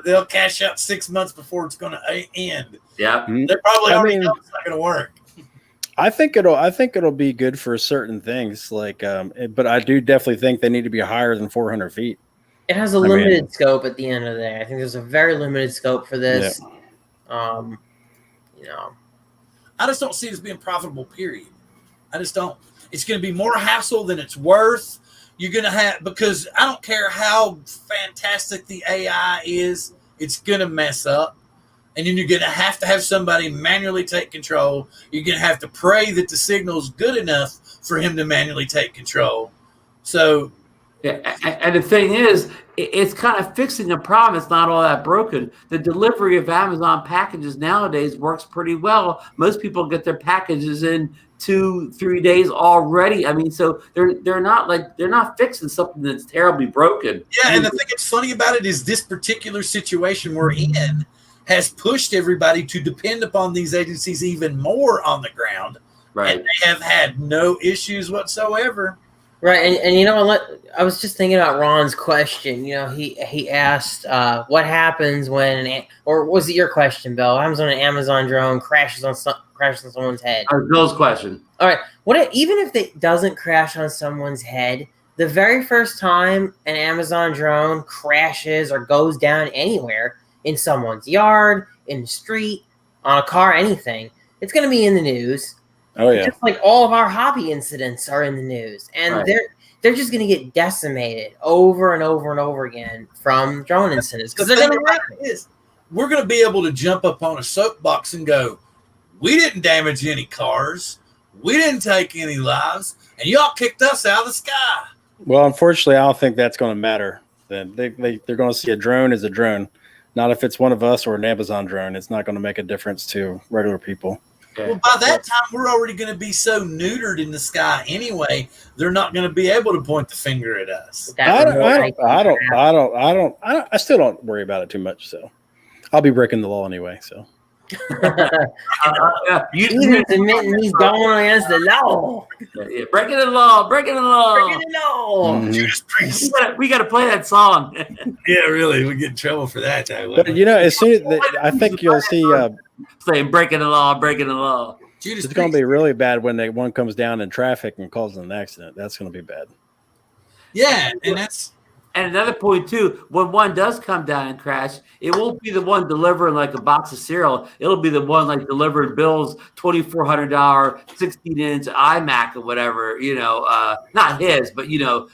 They'll cash out 6 months before it's going to end. Yeah, they probably already know it's not going to work. I think it'll be good for certain things, like, but I do definitely think they need to be higher than 400 feet. It has a limited scope at the end of the day. I think there's a very limited scope for this. Yeah. I just don't see it as being profitable, period. I just don't. It's going to be more hassle than it's worth. You're going to have, because I don't care how fantastic the AI is, it's going to mess up. And then you're going to have somebody manually take control. You're going to have to pray that the signal's good enough for him to manually take control. So, yeah, and the thing is, it's kind of fixing a problem. It's not all that broken. The delivery of Amazon packages nowadays works pretty well. Most people get their packages in 2-3 days already. I mean, so they're not fixing something that's terribly broken. Yeah, and the thing that's funny about it is this particular situation we're in has pushed everybody to depend upon these agencies even more on the ground. Right. And they have had no issues whatsoever. Right, and I was just thinking about Ron's question. He asked, what happens when, or was it your question, Bill? What happens when an Amazon drone crashes on someone's head? Bill's question. All right, even if it doesn't crash on someone's head, the very first time an Amazon drone crashes or goes down anywhere, in someone's yard, in the street, on a car, anything, it's going to be in the news. Oh yeah, just like all of our hobby incidents are in the news, and right. they're just going to get decimated over and over and over again from drone incidents because they're going to happen. We're going to be able to jump up on a soapbox and go, "We didn't damage any cars, we didn't take any lives, and y'all kicked us out of the sky." Well, unfortunately, I don't think that's going to matter then they're going to see a drone as a drone. Not if it's one of us or an Amazon drone. It's not going to make a difference to regular people. Well, by that time, we're already going to be so neutered in the sky anyway. They're not going to be able to point the finger at us. I still don't worry about it too much. So I'll be breaking the law anyway. So he's admitting he's going against the law. Breaking the law. Mm-hmm. We got to play that song. Yeah, really, we get in trouble for that. But as soon as I think you'll see. Saying breaking the law. It's going to be really bad when one comes down in traffic and causes an accident. That's going to be bad. Yeah, and another point too, when one does come down and crash, it won't be the one delivering like a box of cereal. It'll be the one like delivering Bill's $2,400 16-inch iMac or whatever. Not his, but it'll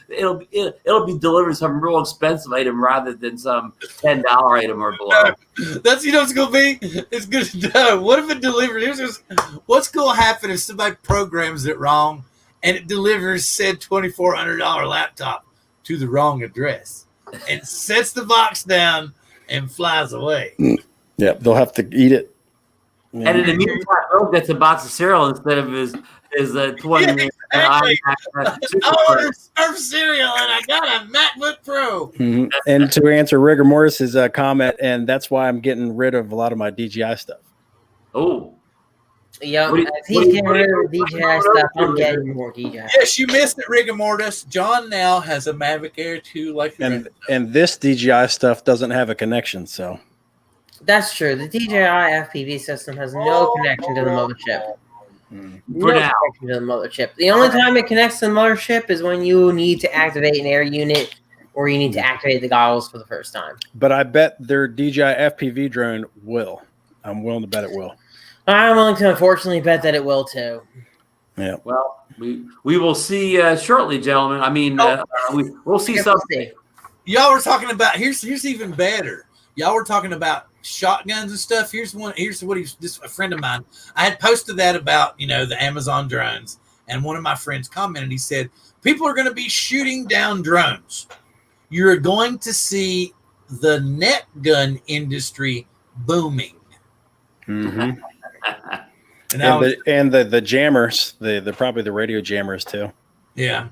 be delivering some real expensive item rather than some $10 item or below. That's what's gonna be. It's gonna. What if it delivers? What's gonna happen if somebody programs it wrong and it delivers said $2,400 laptop to the wrong address and sets the box down and flies away? Yeah, they'll have to eat it. And in the meantime, Bill gets a box of cereal instead of his 20. I ordered surf cereal and I got a MacBook Pro. Mm-hmm. And to answer Rigor Morris's comment, and that's why I'm getting rid of a lot of my DJI stuff. Oh. Yeah, if he's getting rid of DJI stuff, I'm getting more DJI. Yes, you missed it, Rigor Mortis. John now has a Mavic Air 2 and this DJI stuff doesn't have a connection, so. That's true. The DJI FPV system has no connection to the mothership. No connection to the mothership. The only time it connects to the mothership is when you need to activate an air unit or you need to activate the goggles for the first time. But I bet their DJI FPV drone will. I'm willing to bet it will. I'm willing to unfortunately bet that it will too. Yeah. Well, we will see shortly, gentlemen. I mean, we'll see something. Y'all were talking about here's even better. Y'all were talking about shotguns and stuff. Here's what a friend of mine. I had posted that about the Amazon drones, and one of my friends commented. He said, "People are going to be shooting down drones. You're going to see the net gun industry booming." Mm-hmm. and the jammers, the probably the radio jammers too. Yeah.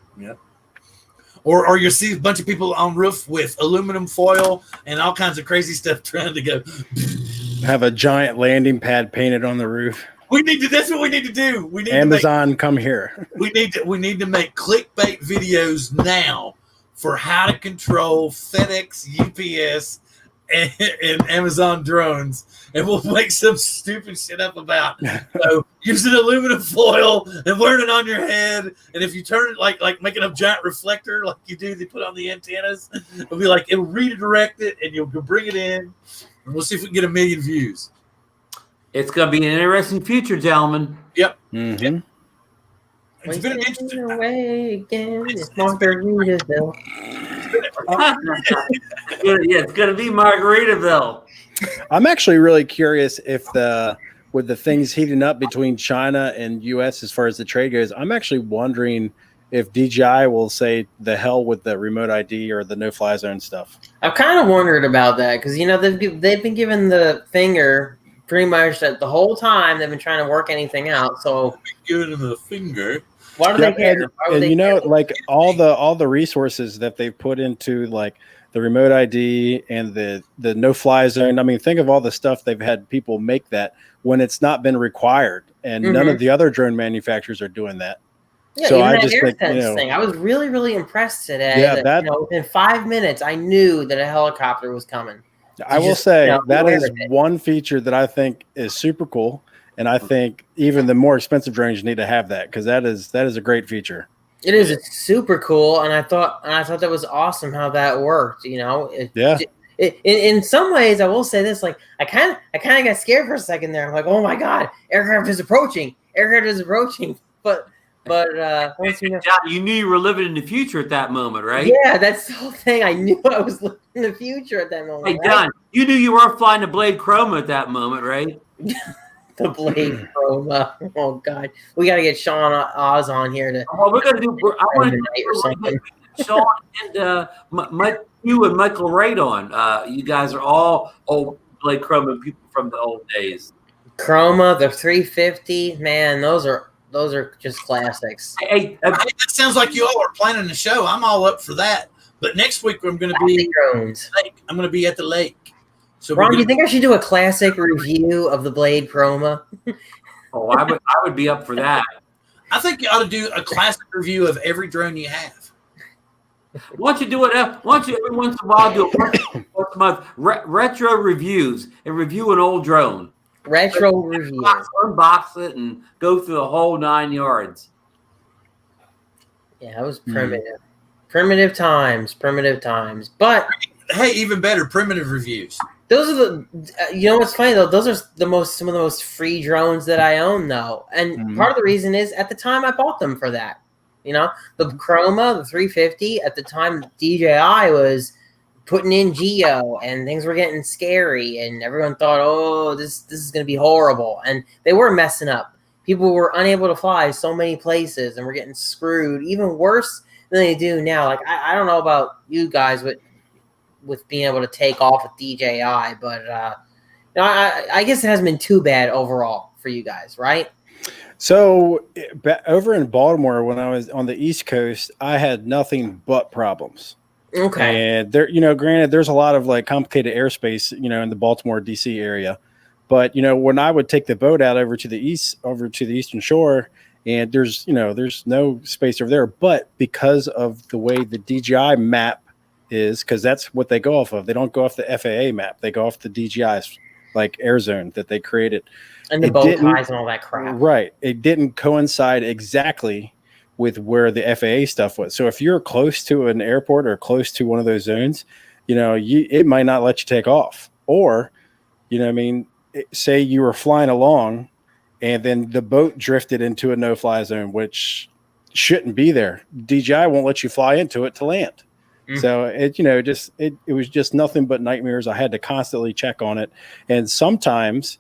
Or you see a bunch of people on roof with aluminum foil and all kinds of crazy stuff trying to go. Have a giant landing pad painted on the roof. That's what we need to do. We need Amazon, come here. We need to make clickbait videos now for how to control FedEx, UPS, and Amazon drones, and we'll make some stupid shit up about using aluminum foil and wearing it on your head, and if you turn it like making a giant reflector like you do, they put on the antennas, it'll be like it'll redirect it and you'll bring it in, and we'll see if we can get 1 million views. It's gonna be an interesting future, gentlemen. Yep. Mm-hmm. Yep. It's been an interesting away again. It's Margaritaville. It's gonna be Margaritaville. I'm actually really curious if with the things heating up between China and US as far as the trade goes, I'm actually wondering if DJI will say the hell with the remote ID or the no-fly zone stuff. I've kind of wondered about that because they've been given the finger pretty much the whole time. They've been trying to work anything out. So giving them the finger. Why do they care? And like all the resources that they've put into like the remote ID and the no-fly zone. I mean, think of all the stuff they've had people make that when it's not been required, and none of the other drone manufacturers are doing that. Yeah, so even I that just think, thing. I was really, really impressed today. Yeah, that within 5 minutes, I knew that a helicopter was coming. I will say that is one feature that I think is super cool, and I think even the more expensive drones need to have that because that is a great feature. It is. It's super cool, and I thought that was awesome how that worked. In some ways, I will say this: like I kind of got scared for a second there. I'm like, oh my god, aircraft is approaching. But once you knew you were living in the future at that moment, right? Yeah, that's the whole thing. I knew I was living in the future at that moment. Hey, John, you knew you weren't flying the Blade Chroma at that moment, right? The Blade Chroma. Oh God, we got to get Sean Oz on here to. Well, we're gonna do. Sean and Mike, you and Michael Radon. You guys are all old Blade Chroma people from the old days. Chroma, the 350, man, those are just classics. Hey, that sounds like you all are planning a show. I'm all up for that. But next week I'm going to be I'm going to be at the lake. So Ron, do you think I should do a classic review of the Blade Chroma? Oh, I would be up for that. I think you ought to do a classic review of every drone you have. Why don't you do it? Why don't you every once in a while do it once a month? Retro reviews and review an old drone. Retro review. Unbox it and go through the whole 9 yards. Yeah, it was primitive. Primitive times. But hey, even better, primitive reviews. Those are the. You know what's funny though? Those are some of the most free drones that I own though, and part of the reason is at the time I bought them for that. You know, the Chroma, the 350 at the time, DJI was putting in Geo, and things were getting scary, and everyone thought, "Oh, this is going to be horrible," and they were messing up. People were unable to fly so many places, and we're getting screwed even worse than they do now. Like I don't know about you guys, with being able to take off with DJI, but you know, I guess it hasn't been too bad overall for you guys, right? So over in Baltimore, when I was on the East Coast, I had nothing but problems. Okay. And there, you know, granted, there's a lot of like complicated airspace, you know, in the Baltimore, DC area. But, you know, when I would take the boat out over to the Eastern Shore, and there's no space over there. But because of the way the DJI map is, because that's what they go off of. They don't go off the FAA map. They go off the DJI's like air zone that they created. And the bow ties and all that crap. Right. It didn't coincide exactly with where the FAA stuff was. So if you're close to an airport or close to one of those zones, you know, it might not let you take off. Or, you know what I mean, say you were flying along and then the boat drifted into a no-fly zone, which shouldn't be there. DJI won't let you fly into it to land. So it was just nothing but nightmares. I had to constantly check on it. And sometimes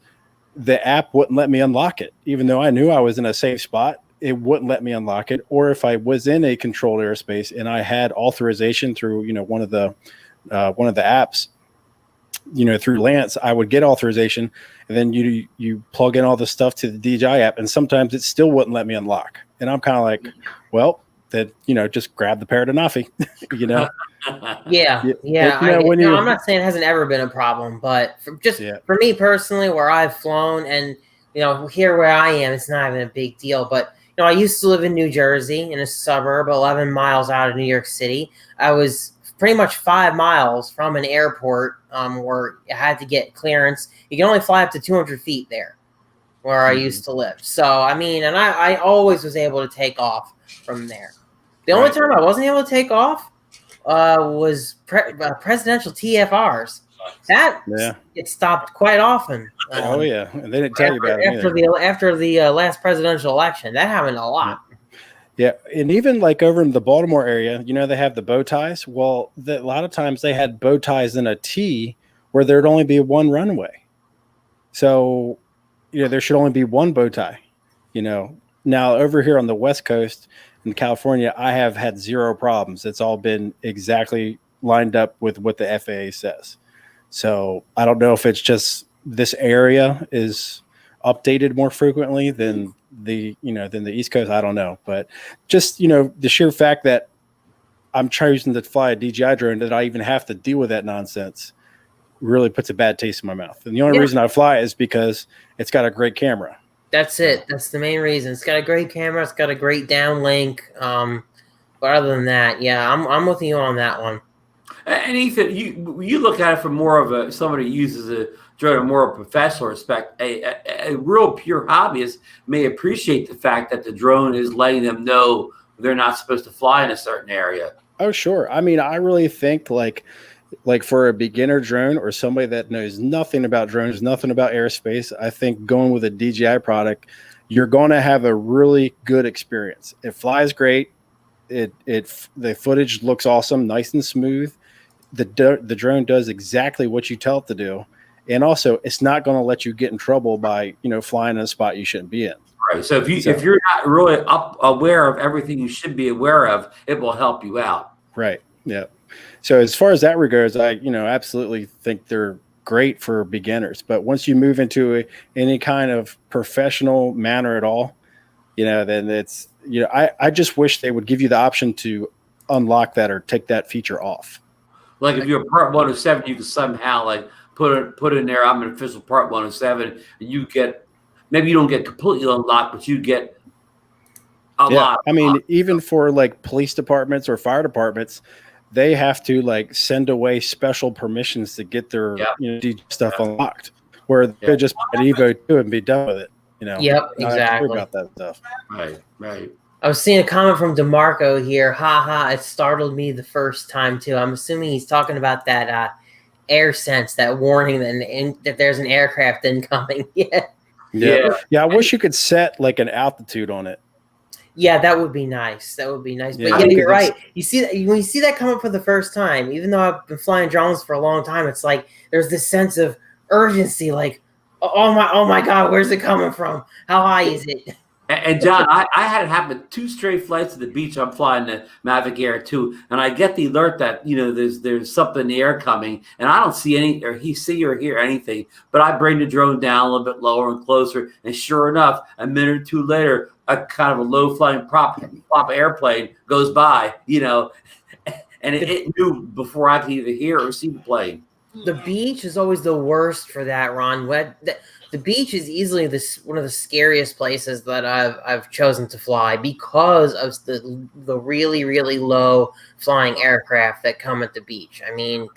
the app wouldn't let me unlock it, even though I knew I was in a safe spot. It wouldn't let me unlock it. Or if I was in a controlled airspace and I had authorization through, you know, one of the apps, you know, through Lance, I would get authorization, and then you plug in all the stuff to the DJI app, and sometimes it still wouldn't let me unlock. And I'm kind of like, well, that, you know, just grab the Paradenofi, you know. Yeah. I'm not saying it hasn't ever been a problem, but for me personally, where I've flown, and you know, here where I am, it's not even a big deal. But you know, I used to live in New Jersey, in a suburb 11 miles out of New York City. I was pretty much 5 miles from an airport where I had to get clearance. You can only fly up to 200 feet there, where I used to live. So I mean, and I always was able to take off from there. The only time I wasn't able to take off was presidential TFRs. That it stopped quite often. Oh yeah, and they didn't tell you about it after the last presidential election. That happened a lot. Yeah, and even like over in the Baltimore area, you know, they have the bow ties. Well, a lot of times they had bow ties in a T where there'd only be one runway. So, you know, there should only be one bow tie. You know, now over here on the West Coast in California, I have had zero problems. It's all been exactly lined up with what the FAA says. So I don't know if it's just this area is updated more frequently than the East Coast. I don't know, but just, you know, the sheer fact that I'm choosing to fly a DJI drone, that I even have to deal with that nonsense, really puts a bad taste in my mouth. And the only reason I fly is because it's got a great camera. That's it. That's the main reason. It's got a great camera. It's got a great downlink. But other than that, yeah, I'm with you on that one. And Ethan, you look at it from more of somebody who uses a drone in more of a professional respect. A real pure hobbyist may appreciate the fact that the drone is letting them know they're not supposed to fly in a certain area. Oh, sure. I mean, I really think like for a beginner drone or somebody that knows nothing about drones, nothing about airspace, I think going with a DJI product, you're going to have a really good experience. It flies great. The footage looks awesome, nice and smooth. The drone does exactly what you tell it to do. And also, it's not going to let you get in trouble by, you know, flying in a spot you shouldn't be in. Right. So if you're not really aware of everything you should be aware of, it will help you out. Right. Yeah. So as far as that regards, I absolutely think they're great for beginners. But once you move into any kind of professional manner at all, then it's I just wish they would give you the option to unlock that or take that feature off. Like if you're a Part 107, you can somehow like put in there, I'm an official Part 107, and you get, maybe you don't get completely unlocked, but you get a lot. I mean, even for like police departments or fire departments, they have to like send away special permissions to get their DJ stuff unlocked, where they could just put Evo 2 and be done with it. Yep, exactly. Worry about that stuff. Right. I was seeing a comment from DeMarco here. It startled me the first time too. I'm assuming he's talking about that air sense, that warning that there's an aircraft incoming. Yeah. I wish you could set like an altitude on it. Yeah, that would be nice. But you're right. You see that when you see that come up for the first time, even though I've been flying drones for a long time, it's like there's this sense of urgency, like, oh my God, where's it coming from? How high is it? And John, I had it happen 2 straight flights to the beach. I'm flying the Mavic Air 2, and I get the alert that there's something in the air coming, and I don't see any or hear anything. But I bring the drone down a little bit lower and closer, and sure enough, a minute or two later, a kind of a low flying prop airplane goes by, and it knew before I could either hear or see the plane. The beach is always the worst for that, Ron. The beach is easily one of the scariest places that I've chosen to fly because of the really, really low flying aircraft that come at the beach. I mean,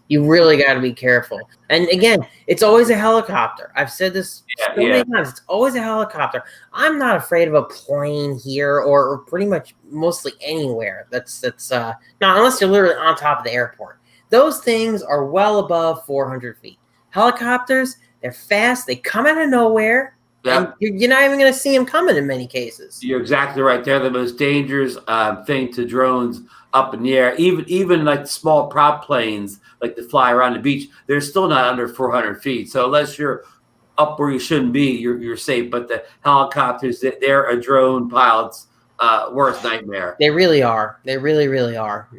you really got to be careful. And again, it's always a helicopter. I've said this so many times. It's always a helicopter. I'm not afraid of a plane here or pretty much mostly anywhere. That's not unless you're literally on top of the airport. Those things are well above 400 feet. Helicopters, they're fast. They come out of nowhere. And you're not even going to see them coming in many cases. You're exactly right. They're the most dangerous thing to drones up in the air. Even like small prop planes, like to fly around the beach, they're still not under 400 feet. So unless you're up where you shouldn't be, you're safe. But the helicopters, they're a drone pilot's worst nightmare. They really are. They really, really are.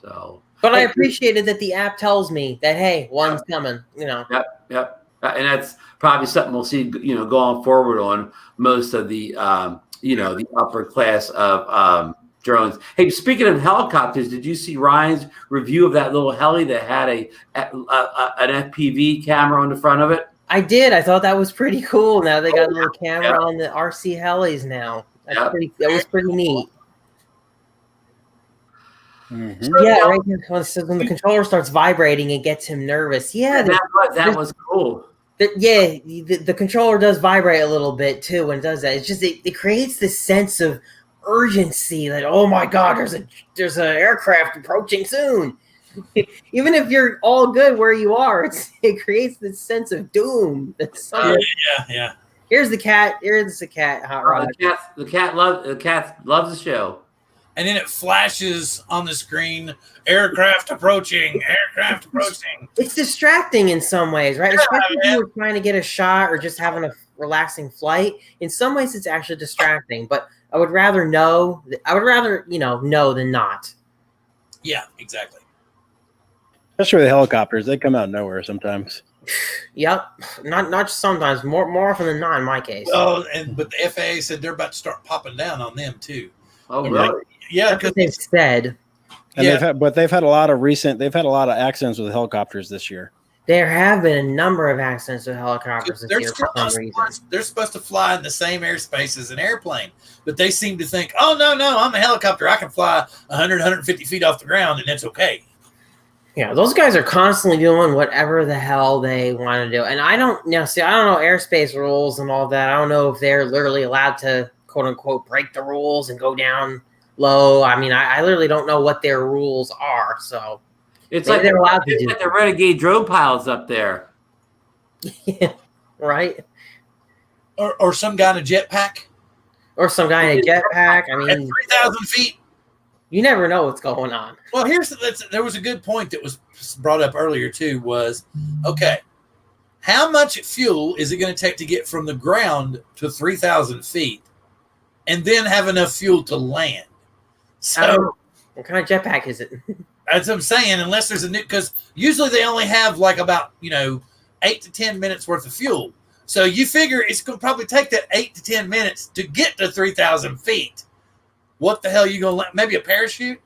So. But I appreciated that the app tells me that, hey, one's coming, Yep. And that's probably something we'll see, going forward on most of the, the upper class of drones. Hey, speaking of helicopters, did you see Ryan's review of that little heli that had an FPV camera on the front of it? I did. I thought that was pretty cool. Now they got a little camera on the RC helis now. That was pretty neat. Mm-hmm. Right when the controller starts vibrating, it gets him nervous. Yeah, that was cool. The controller does vibrate a little bit too when it does that. It's just it creates this sense of urgency that, oh my God, there's an aircraft approaching soon. Even if you're all good where you are, it creates this sense of doom. Yeah. Here's the cat. Here's the cat. Hot Rod. The cat loves the show. And then it flashes on the screen, aircraft approaching. It's distracting in some ways, right? Especially if you're trying to get a shot or just having a relaxing flight. In some ways, it's actually distracting. But I would rather know than not. Yeah, exactly. Especially with helicopters, they come out of nowhere sometimes. Yep, not just sometimes. More often than not, in my case. Oh, but the FAA said they're about to start popping down on them too. Oh, really? Yeah, because they've said. And they've had a lot of accidents with helicopters this year. There have been a number of accidents with helicopters this year for some reason. They're supposed to fly in the same airspace as an airplane, but they seem to think, oh, no, I'm a helicopter. I can fly 100, 150 feet off the ground, and it's okay. Yeah, those guys are constantly doing whatever the hell they want to do. And I don't know airspace rules and all that. I don't know if they're literally allowed to, quote unquote, break the rules and go down low. I mean, I literally don't know what their rules are. So it's like they're allowed to do like the renegade drone pilots up there. Yeah, right. Or some guy in a jetpack. Or some guy in a jetpack. I mean, at 3,000 feet. You never know what's going on. Well, there was a good point that was brought up earlier too. Was okay. How much fuel is it going to take to get from the ground to 3,000 feet, and then have enough fuel to land? So What kind of jetpack is it? That's what I'm saying. Unless there's a new, because usually they only have like about 8 to 10 minutes worth of fuel. So you figure it's going to probably take that 8 to 10 minutes to get to 3,000 feet. What the hell are you going to let? Maybe a parachute?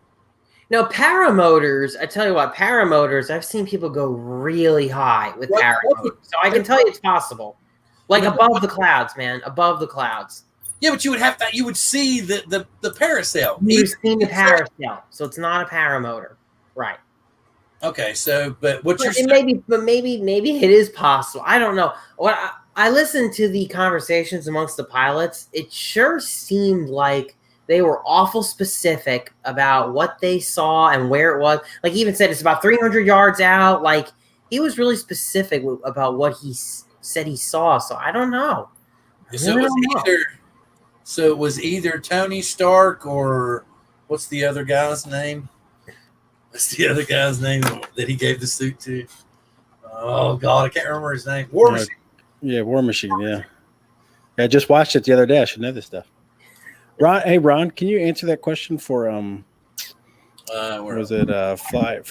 No, paramotors. I tell you what, paramotors. I've seen people go really high with paramotors, so I can tell you it's possible. Like above the clouds, man, above the clouds. Yeah, but you would have to. You would see the parasail. You've seen the parasail, so it's not a paramotor, right? Okay, so but what you're saying? Maybe it is possible. I don't know. What I listened to the conversations amongst the pilots. It sure seemed like they were awful specific about what they saw and where it was. Like he even said it's about 300 yards out. Like he was really specific about what he said he saw. So I don't know. So it was either Tony Stark or what's the other guy's name? What's the other guy's name that he gave the suit to? Oh God, I can't remember his name. War Machine. Yeah, War Machine. Yeah, I just watched it the other day. I should know this stuff. Ron, hey Ron, can you answer that question for where was it? Fly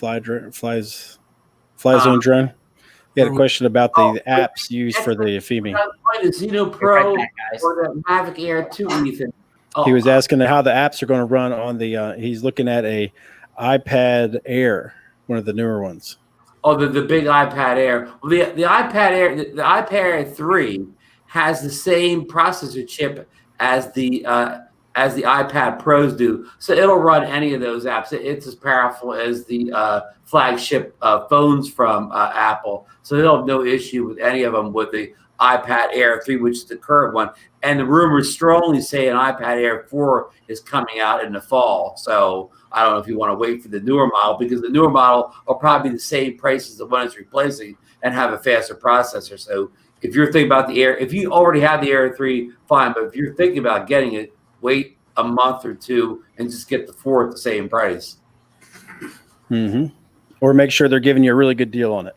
Zone drone. You had a question about the apps used for the FEMI. The Xeno Pro or the Mavic Air 2, Ethan. He was asking how the apps are going to run on the. He's looking at a iPad Air, one of the newer ones. Oh, the big iPad Air. Well, the iPad Air, the iPad Air 3 has the same processor chip as the iPad Pros do, so it'll run any of those apps. It's as powerful as the flagship phones from Apple, so they'll have no issue with any of them with the iPad Air 3, which is the current one. And the rumors strongly say an iPad Air 4 is coming out in the fall. So I don't know if you want to wait for the newer model, because the newer model will probably be the same price as the one it's replacing and have a faster processor. So if you're thinking about the Air, if you already have the Air 3, fine. But if you're thinking about getting it, wait a month or two and just get the 4 at the same price. Mm-hmm. Or make sure they're giving you a really good deal on it.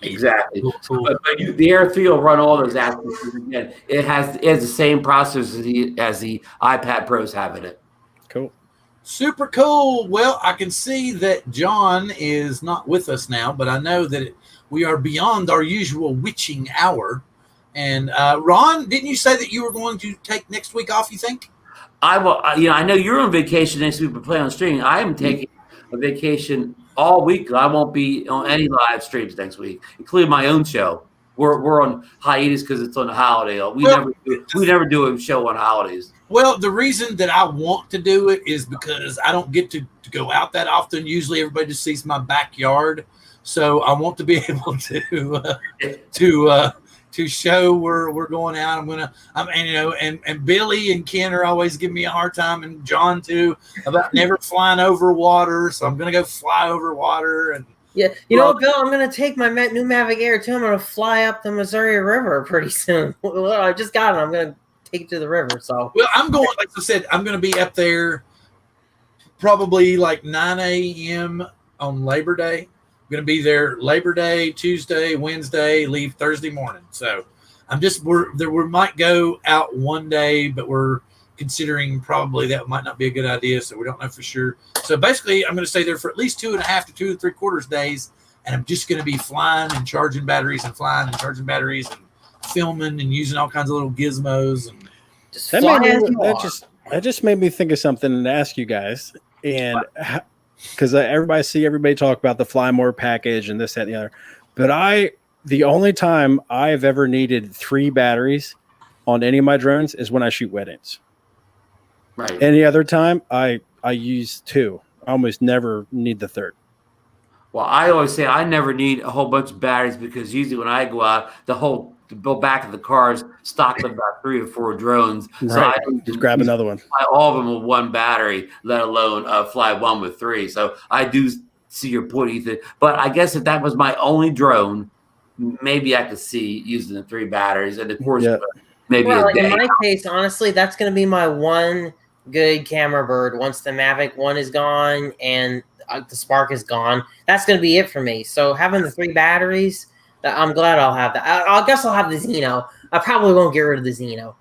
Exactly. But the Air 3 will run all those apps. Again, it has the same processor as the iPad Pros have in it. Cool. Super cool. Well, I can see that John is not with us now, but I know that we are beyond our usual witching hour. And Ron, didn't you say that you were going to take next week off, you think? I will. I know you're on vacation next week, but play on streaming. I am taking a vacation all week. I won't be on any live streams next week, including my own show. We're on hiatus because it's on a holiday. We never do a show on holidays. Well, the reason that I want to do it is because I don't get to go out that often. Usually, everybody just sees my backyard, so I want to be able to show where we're going out. And Billy and Ken are always giving me a hard time, and John too, about never flying over water. So I'm gonna go fly over water. And yeah, you know what, Bill? I'm gonna take my new Mavic Air too. I'm gonna fly up the Missouri River pretty soon. Well, I just got it. I'm gonna take it to the river. So I'm going. Like I said, I'm gonna be up there probably like 9 a.m. on Labor Day. I'm going to be there Labor Day, Tuesday, Wednesday, leave Thursday morning. So we might go out one day, but we're considering probably that might not be a good idea. So we don't know for sure. So basically I'm going to stay there for at least 2.5 to 2 3/4 days. And I'm just going to be flying and charging batteries and filming and using all kinds of little gizmos. And that just made me think of something and ask you guys. And because everybody talk about the Fly More package and this, that, and the other. But the only time I've ever needed 3 batteries on any of my drones is when I shoot weddings. Right. Any other time, I use 2. I almost never need the 3rd. Well, I always say I never need a whole bunch of batteries, because usually when I go out, the back of the car is stocked with about 3 or 4 drones. Right. So I just grab another one. Fly all of them with 1 battery, let alone fly one with 3. So I do see your point, Ethan. But I guess if that was my only drone, maybe I could see using the 3 batteries. And of course, maybe a day. In my case, honestly, that's going to be my one good camera bird. Once the Mavic 1 is gone and the Spark is gone, that's going to be it for me. So having the 3 batteries, I'm glad I'll have that. I guess I'll have the Xeno. I probably won't get rid of the Xeno.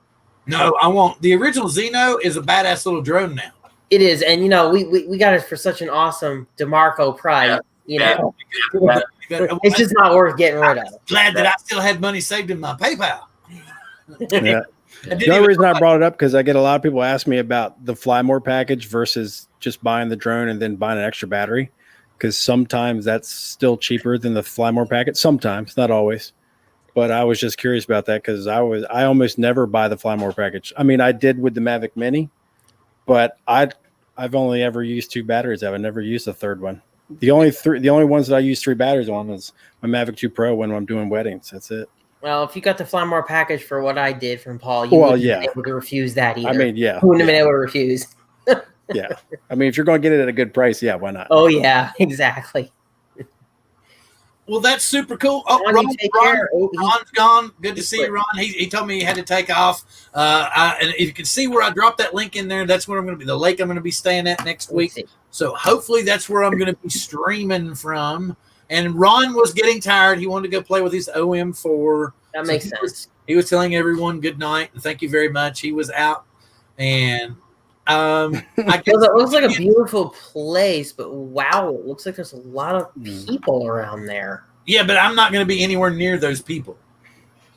No, I won't. The original Xeno is a badass little drone now. It is, and we got it for such an awesome DeMarco price. It's just not worth getting rid of. Glad that I still had money saved in my PayPal. Yeah. The only reason I brought it up because I get a lot of people ask me about the Fly More package versus just buying the drone and then buying an extra battery, because sometimes that's still cheaper than the Fly More package. Sometimes, not always. But I was just curious about that because I almost never buy the Fly More package. I mean, I did with the Mavic Mini, but I've only ever used 2 batteries. I've never used a third one. The only ones that I use 3 batteries on is my Mavic 2 Pro when I'm doing weddings. That's it. Well, if you got the Fly More package for what I did from Paul, you wouldn't be able to refuse that either. I mean, yeah. You wouldn't have been able to refuse. Yeah. I mean, if you're going to get it at a good price, yeah, why not? Oh, yeah, exactly. Well, that's super cool. Oh, Ron's gone. Good to see you, Ron. He told me he had to take off. And if you can see where I dropped that link in there, that's where I'm going to be, the lake I'm going to be staying at next week. So hopefully that's where I'm going to be streaming from. And Ron was getting tired. He wanted to go play with his OM4. That makes sense. He was telling everyone good night and thank you very much. He was out. And I guess it looks like a beautiful place, but wow, it looks like there's a lot of people around there. Yeah, but I'm not going to be anywhere near those people.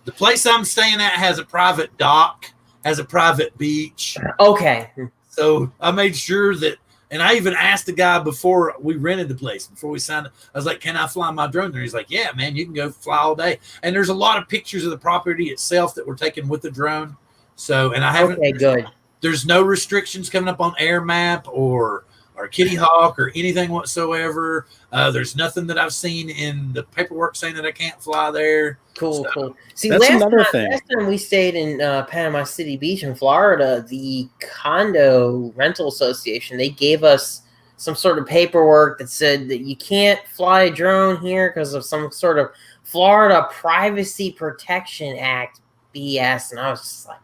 The place I'm staying at has a private dock, has a private beach. Okay. So I made sure that, and I even asked the guy before we rented the place, before we signed it. I was like, can I fly my drone there? He's like, yeah, man, you can go fly all day. And there's a lot of pictures of the property itself that were taken with the drone. So, and I haven't. Okay, good. There's no restrictions coming up on AirMap or Kitty Hawk or anything whatsoever. There's nothing that I've seen in the paperwork saying that I can't fly there. Cool. See, that's last thing. Last time we stayed in Panama City Beach in Florida, the condo rental association, they gave us some sort of paperwork that said that you can't fly a drone here because of some sort of Florida Privacy Protection Act BS. And I was just like,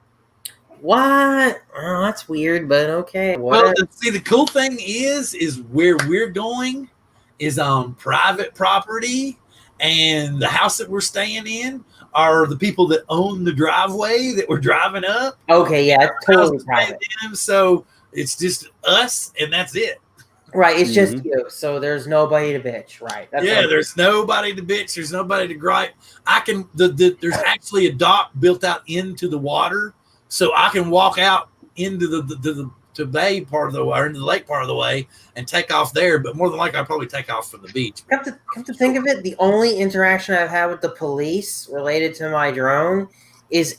what? Oh, that's weird, but okay. Well, see, the cool thing is where we're going is on private property, and the house that we're staying in are the people that own the driveway that we're driving up. Okay, yeah, it's totally private. So it's just us, and that's it. Right, it's just you. So there's nobody to bitch. Right. There's nobody to bitch. There's nobody to gripe. There's actually a dock built out into the water. So I can walk out into the bay part of the way, or into the lake part of the way, and take off there. But more than likely, I'll probably take off from the beach. Come to think of it, the only interaction I've had with the police related to my drone is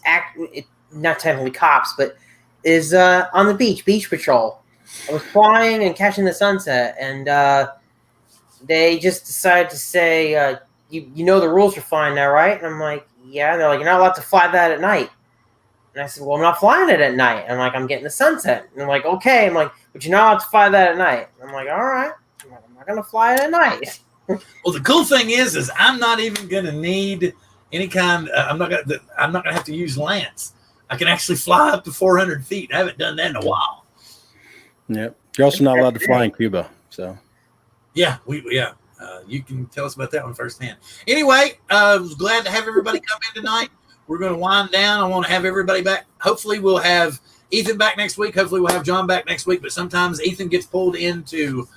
not technically cops, but is on the beach patrol. I was flying and catching the sunset, and they just decided to say, "You know the rules for flying now, right?" And I'm like, "Yeah." And they're like, "You're not allowed to fly that at night." And I said, well, I'm not flying it at night. And I'm like, I'm getting the sunset. And I'm like, okay. I'm like, but you're not allowed to fly that at night. And I'm like, all right. I'm not going to fly it at night. Well, the cool thing is I'm not even going to need any kind. I'm not going to have to use Lance. I can actually fly up to 400 feet. I haven't done that in a while. Yep. You're also not allowed to fly in Cuba. So. Yeah, you can tell us about that one firsthand. Anyway, I was glad to have everybody come in tonight. We're going to wind down. I want to have everybody back. Hopefully, we'll have Ethan back next week. Hopefully, we'll have John back next week. But sometimes Ethan gets pulled into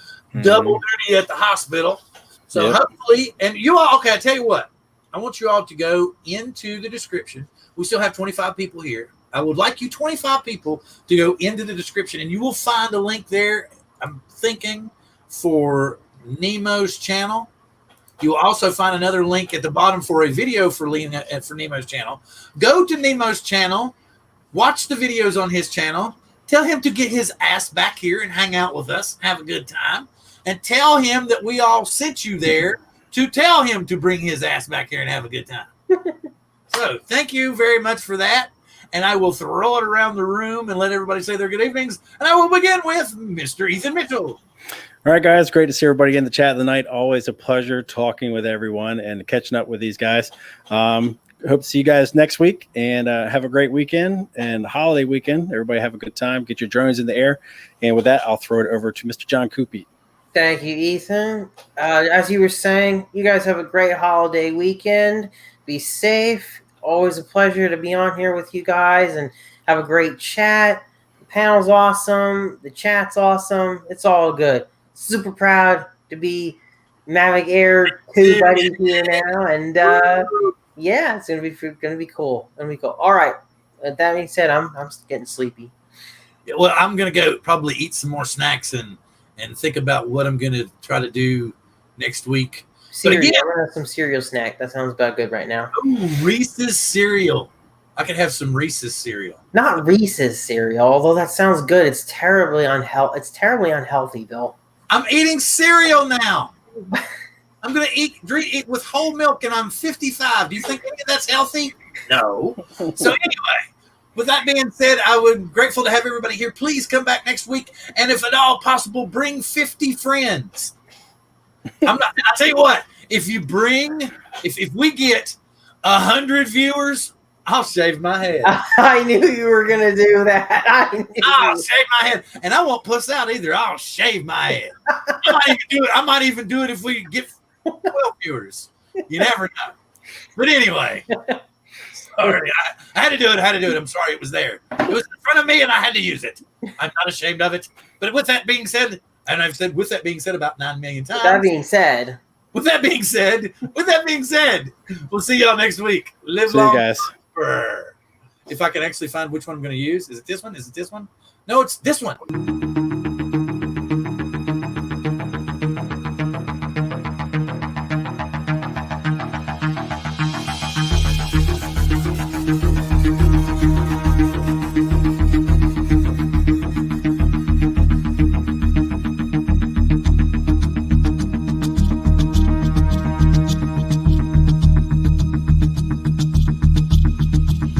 double duty at the hospital. So hopefully, and you all, okay, I tell you what. I want you all to go into the description. We still have 25 people here. I would like you 25 people to go into the description, and you will find a link there, I'm thinking, for Nemo's channel. You will also find another link at the bottom for a video for Nemo's channel. Go to Nemo's channel, watch the videos on his channel, tell him to get his ass back here and hang out with us, have a good time, and tell him that we all sent you there to tell him to bring his ass back here and have a good time. So thank you very much for that. And I will throw it around the room and let everybody say their good evenings. And I will begin with Mr. Ethan Mitchell. All right, guys. Great to see everybody in the chat tonight. Always a pleasure talking with everyone and catching up with these guys. Hope to see you guys next week and have a great weekend and holiday weekend. Everybody have a good time. Get your drones in the air. And with that, I'll throw it over to Mr. John Cuppi. Thank you, Ethan. As you were saying, you guys have a great holiday weekend. Be safe. Always a pleasure to be on here with you guys and have a great chat. panel's awesome. The chat's awesome. It's all good. Super proud to be Mavic Air 2 buddy here now, and yeah, it's gonna be cool. Gonna be cool. All right. With that being said, I'm getting sleepy. Well, I'm gonna go probably eat some more snacks and think about what I'm gonna try to do next week. Cereal. But again, I'm gonna have some cereal snack. That sounds about good right now. Ooh, Reese's cereal. I could have some Reese's cereal. Not Reese's cereal, although that sounds good. It's terribly unhealthy, Bill. I'm eating cereal now. I'm gonna eat with whole milk, and I'm 55. Do you think that's healthy? No. So anyway, with that being said, I would grateful to have everybody here. Please come back next week, and if at all possible, bring 50 friends. I'll tell you what. If we get 100 viewers, I'll shave my head. I knew you were gonna do that. I'll shave my head, and I won't puss out either. I'll shave my head. I might even do it if we get 12 viewers. You never know. But anyway, sorry, I had to do it. I'm sorry it was there. It was in front of me, and I had to use it. I'm not ashamed of it. But with that being said, and I've said with that being said about 9 million times. With that being said, we'll see y'all next week. Live long. See you guys. If I can actually find which one I'm going to use. Is it this one? No, it's this one.